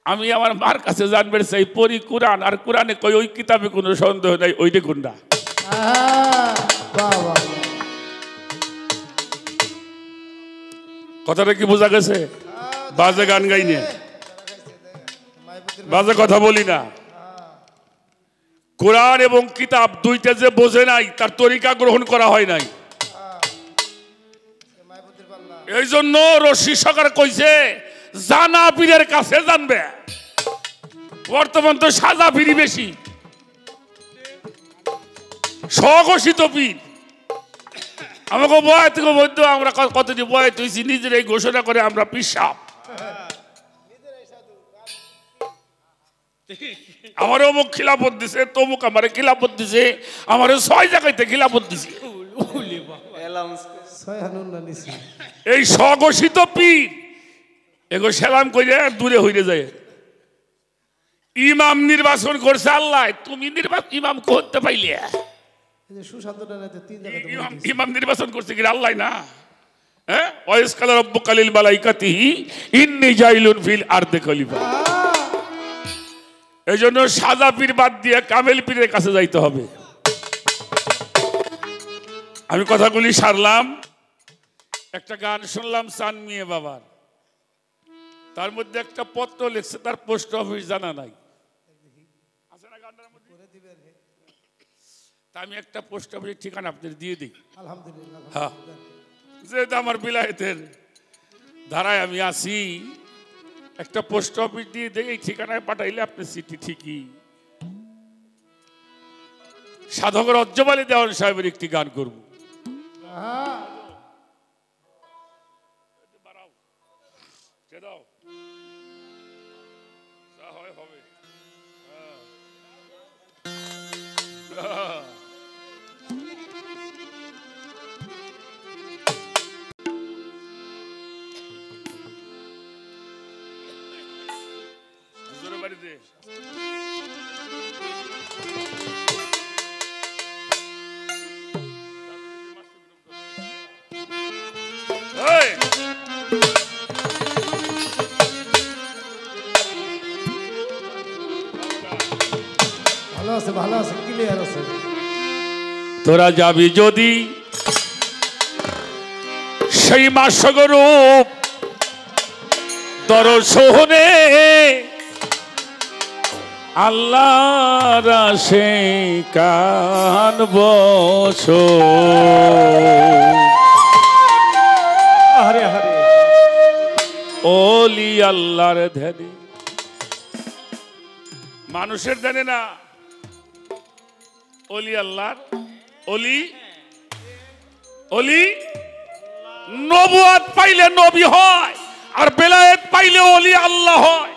আমি আমার মার কাছে জানবার চাই, পড়ি কোরআন, আর কোরআনে কয় ওই কিতাবে কোনো সন্দেহ নাই, ওইটা কোনটা? কথাটা কি বোঝা গেছে? বাজে গান গাই না, বাজে কথা বলি না। কোরআন এবং কিতাব দুইটা যে বোঝে নাই, তার তরিকা গ্রহণ করা হয় নাই। এই জন্য রশি সরকার কইছে জানা পীরের কাছে জানবে। বর্তমান তো সাজা পীরই বেশি, স্বঘোষিত পীর। আমাকে বয় থেকে মধ্য আমরা কতদিন বয় তুইছি, নিজেরাই ঘোষণা করে আমরা পিসাব। আমারও অমুক খিলাফত দিছে, তমুক আমারে খিলাফত দিছে, আমারও 6 জায়গাতে খিলাফত দিছে। এই স্বঘোষিত পীর এগো সেলাম কইরে দূরে হইরে যায়। ইমাম নির্বাচন করছে আল্লাহ, তুমি ইমাম করতে পাইলে? ইমাম নির্বাচন করছে কি আল্লাহ না? হ্যাঁ, ওয়াইস কালা রব্বুকা লিল মালাইকাতিহি ইন্নী জাইলুন ফিল আরদি খলিফা। এইজন্য সাজা পীর বাদ দিয়ে কামেল পীরের কাছে যাইতে হবে। আমি কথাগুলি সারলাম। একটা গান শুনলাম চান মিয়া বাবার, তার মধ্যে একটা পত্র লিখছে, তার পোস্ট অফিস জানা নাই। আমি একটা পোস্ট অফিসের ঠিকানা আপনাদের দিয়ে দিই। হ্যাঁ, যেহেতু আমার বিলায়েতের ধারায় আমি আসি, একটা পোস্ট অফিস দিয়ে দিই, এই ঠিকানায় পাঠাইলে আপনি চিঠি ঠিকই। সাধক রজ্জব আলী দেওয়ান সাহেবের একটি গান করব। তোরা যাবি যদি সেই মাসগরূপ দর্শনে, আল্লাহর আশে কান বসো। হরে হরে ওলি আল্লাহর ধ্যানে, মানুষের ধ্যানে না, ওলি আল্লাহর। ওলি ওলি নবুয়ত পাইলে নবী হয়, আর বেলায়েত পাইলে ওলি আল্লাহ হয়।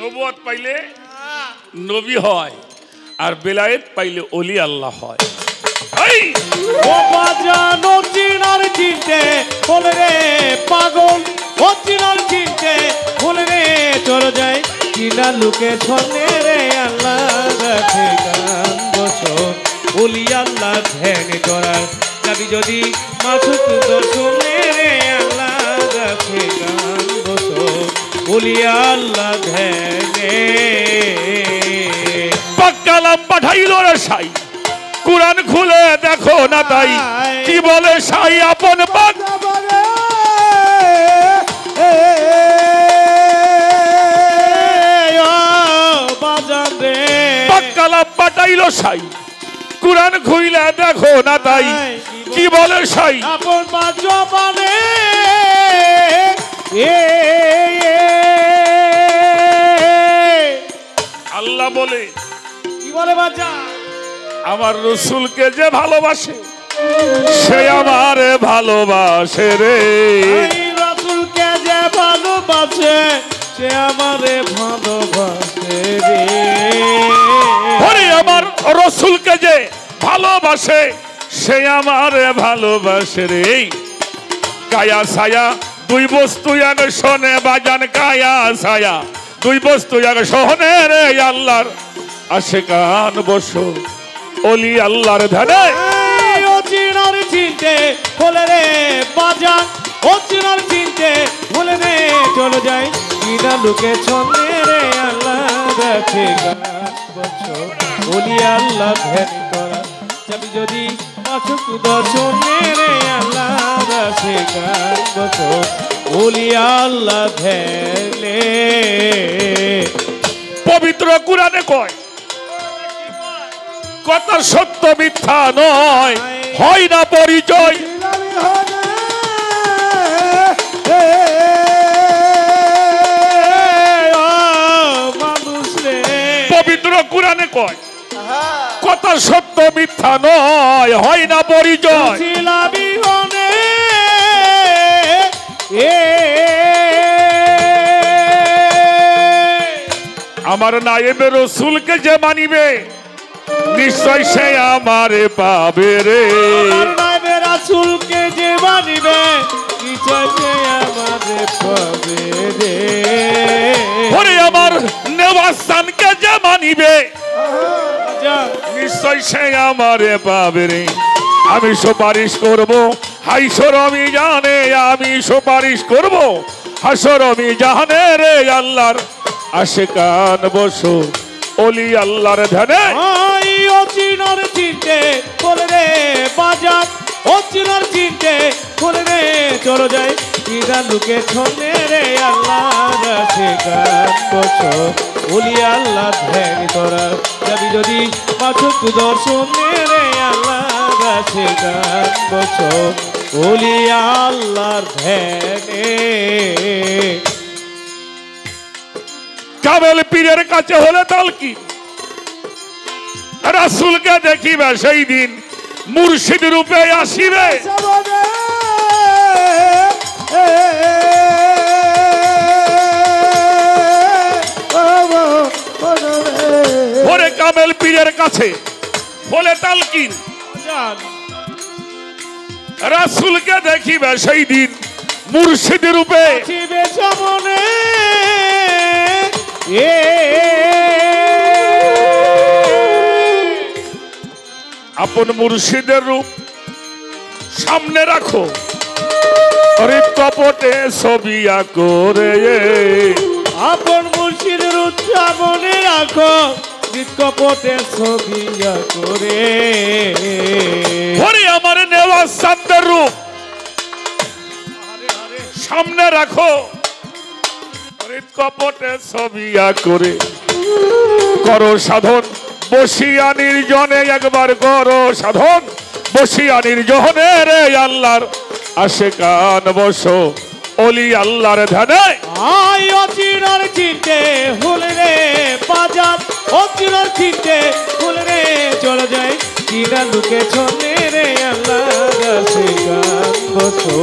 নবুয়ত পাইলে নবী হয়, আর বেলায়েত পাইলে ওলি আল্লাহ হয়। এই ও বাজান অরিজিনাল চিনতে বলে রে পাগল, অরিজিনাল চিনতে বলে রে চলে যায় কিনা লুকে ছলে রে। আল্লাহ রাখে গান বছর, ওলি আল্লাহ ধ্যান করার যাবি যদি মাসুক দর্শনে রে। আল্লাহ রাখে গান বছর, ওলি আল্লাহ ধ্যানে। পাক্কালাম পাঠাইল রে সাই, কোরআন খুলে দেখো না তাই, বলে সাই আপন পাক বাজান রে কালাম পাঠাইল সাই কুরআন খুইলা দেখো না তাই কি বলে সাই আপন বাজবানে আল্লাহ বলে কি বলে বাজা আমার রসুলকে যে ভালোবাসে সে আমারে ভালোবাসে রে রসুলকে যে ভালোবাসে সে আমারে ভালোবাসে রে ওরে আমার রসুলকে যে ভালোবাসে সে আমারে ভালোবাসে রে কায়া ছায়া দুই বস্তু এক শোনে বাজান কায়া ছায়া দুই বস্তু এক শোনে রে আল্লাহর আশিকান বসো ওলি আল্লাহর ধ্যানে ও চিনার চিনতে বলে রে বাজান ও চিনার চিনতে বলে রে চলে যাই কিনা লুকে ছন্দে রে আল্লাহ দেখে বসো ওলি আল্লাহ ধ্যান করা যাবি যদি পাছুক দর্শনে রে আল্লাহ দেখে বসো ওলি আল্লাহ ধ্যানে পবিত্র কুরআনে কয় কথা সত্য মিথ্যা নয় হয় না পরিচয় পবিত্র কুরআনে কয় কথা সত্য মিথ্যা নয় হয় না পরিচয় আমার নায়েবে রসুলকে যে মানিবে নিশ্চয় সে আমারে পাবে রে নায়েবে রাসূলকে যে মানিবে নিশ্চয় সে আমারে পাবে রে ওরে আমার নেওয়াসানকে যে মানিবে নিশ্চয় সে আমারে পাবে রে আমি সুপারিশ করব হাইসর আমি জানে আমি সুপারিশ করব হাসর আমি জানে রে আল্লাহর আশিকান বসো ওলি আল্লাহর ধ্যানে ও চিনার চিনতে বলে রে বাজান ও চিনার চিনতে বলে রে চলো যাই কিনা লুকে ছন্দে রে আল্লাহর আশিকান বসো ওলি আল্লাহ ধ্যান করা যাবি যদি পাছুক দর্শনে রে আল্লাহর আশিকান বসো ওলি আল্লাহর ধ্যানে কামেল পীরের কাছে হলে তালকি রাসূলকে দেখিবে সেই দিন মুর্শিদ রূপে আসিবে ওরে কামেল পীরের কাছে বলে তালকিন রাসূলকে দেখিবে সেই দিন মুর্শিদ রূপে সামনে আপন মুর্শিদের রূপ সামনে রাখো হৃদ কপটে ছবি করে আপন মুর্শিদের রূপ সামনে রাখো হৃদ কপটে ছবি করে ওরে আমার নেওয়াসানদের রূপ সামনে রাখো হৃদ কপটে ছবি করে করো সাধন বসিয়া নির্জনে একবার করো সাধন বসিয়া নির্জনে রে আল্লাহর আশিকান বসো ওলি আল্লাহর ধ্যানে আই অচিরার চিনতে হলে রে বাজান অচিরার চিনতে হলে রে চলে যাই কিনা লুকে ছন্দে রে আল্লাহর আশিকান বসো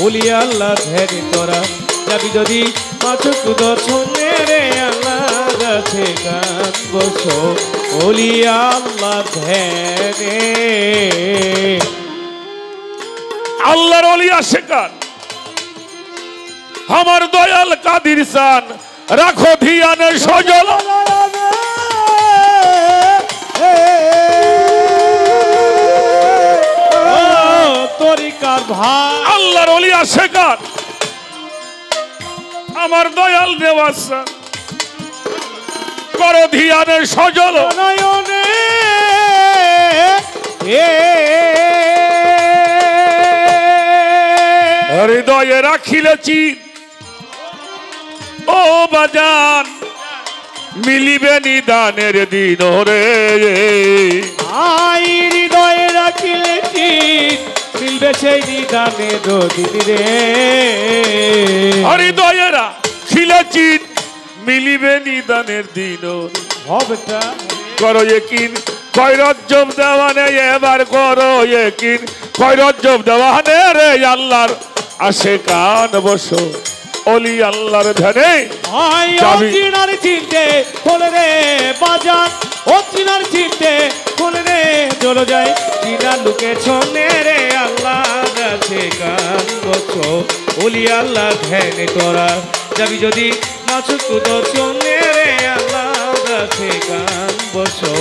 ওলি আল্লাহ ধ্যান করা যাবি যদি পাছুক দর্শনে রে আল্লাহর আশিকান বসো ওলি আল্লাহ ধ্যানে আল্লাহর ওলি আশিকান আমার দয়াল কাদির সান রাখো ধিয়ানে সজল তরিকার ভাই আল্লাহর ওলি আশিকান আমার দয়াল নেওয়াসান করো ধিয়ানে সজল নয়নে হৃদয়ে রাখিলেছি ও বাজান মিলিবে নিদানের দিন রে আই হৃদয়ে রাখিলেছি মিলবে সেই নিদানের দিন রে হৃদয়ে রাখিলেছি মিলিবে নিদানের দিন হবেটা করো একিন কয়রজ্জব দেওয়ানে এবার করো একিন কয়রজ্জব দেওয়ানে রে আল্লাহর আশিকান বসো ওলি আল্লাহর ধ্যানে আই অচিনার চিনতে খোলে রে বাজান অচিনার চিনতে খোলে রে চলো যায় চিনা লুকে ছনে রে আল্লাহর আশিকান বসো ওলি আল্লাহ ধ্যানে তোরা যাবি যদি মাছুক দর্শনে রে আল্লাহর আশিকান বসো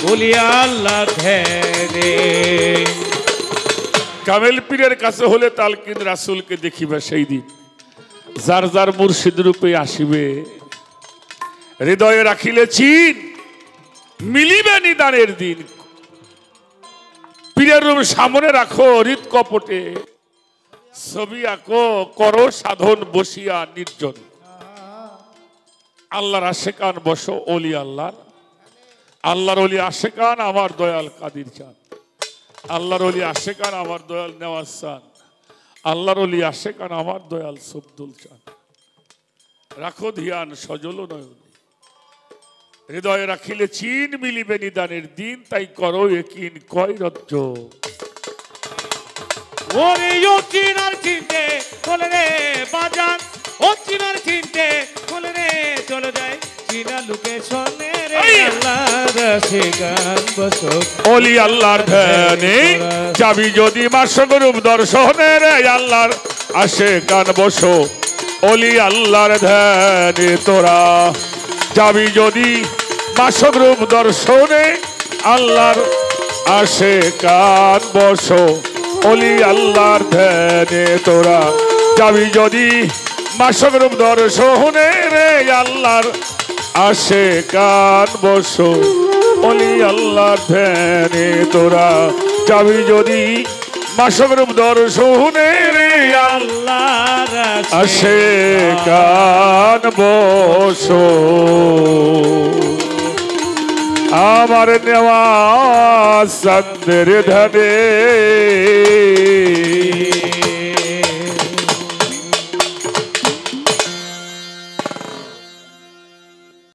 ওলি আল্লাহ ধ্যানে কামেল পীরের কাছে হলে তালকিন রাসূলকে দেখিবে সেই দিন যার যার মুর্শিদ রূপে আসিবে হৃদয়ে রাখিলে চিন মিলিবে নিদানের দিন পীরের রূপ সামনে রাখো হৃদ কপটে ছবি আঁকো করো সাধন বসিয়া নির্জন আল্লাহর আশিকান বসো ওলি আল্লাহর আল্লাহর ওলি আশিকান আমার দয়াল কাদির চান আল্লাহর ওলি আশিকান আমার দয়াল নেওয়াজ চান আল্লাহর ওলি আশিকান আমার দয়াল সবদুল চান রাখো ধ্যান সজল নয়ন হৃদয়ে রাখিলে চিন মিলিবে নিদানের দিন তাই করো একিন কয়রজ্জ ওরে অচিনার চিনতে খোলে রে বাজান অচিনার চিনতে খোলে রে চলো যায় চিনা লুকে ছনে রে আল্লাহর আশিকান বসো ওলি আল্লাহর ধ্যানে যাবি যদি মাসক রূপ দর্শনে রে আল্লাহর আশিকান বসো ওলি আল্লাহর ধ্যানে তোরা যাবি যদি মাসক রূপ দর্শনে আল্লাহর আশিকান বসো ওলি আল্লাহর ধ্যানে তোরা যাবি যদি মাসক রূপ দর্শনে রে আল্লাহর আশিকান বসো ওলি আল্লাহর ধ্যানে তোরা যাবি যদি মাসক রূপ দর্শনে রে আল্লাহর আশিকান বসো আমার নেওয়া চন্দ্রের ধানে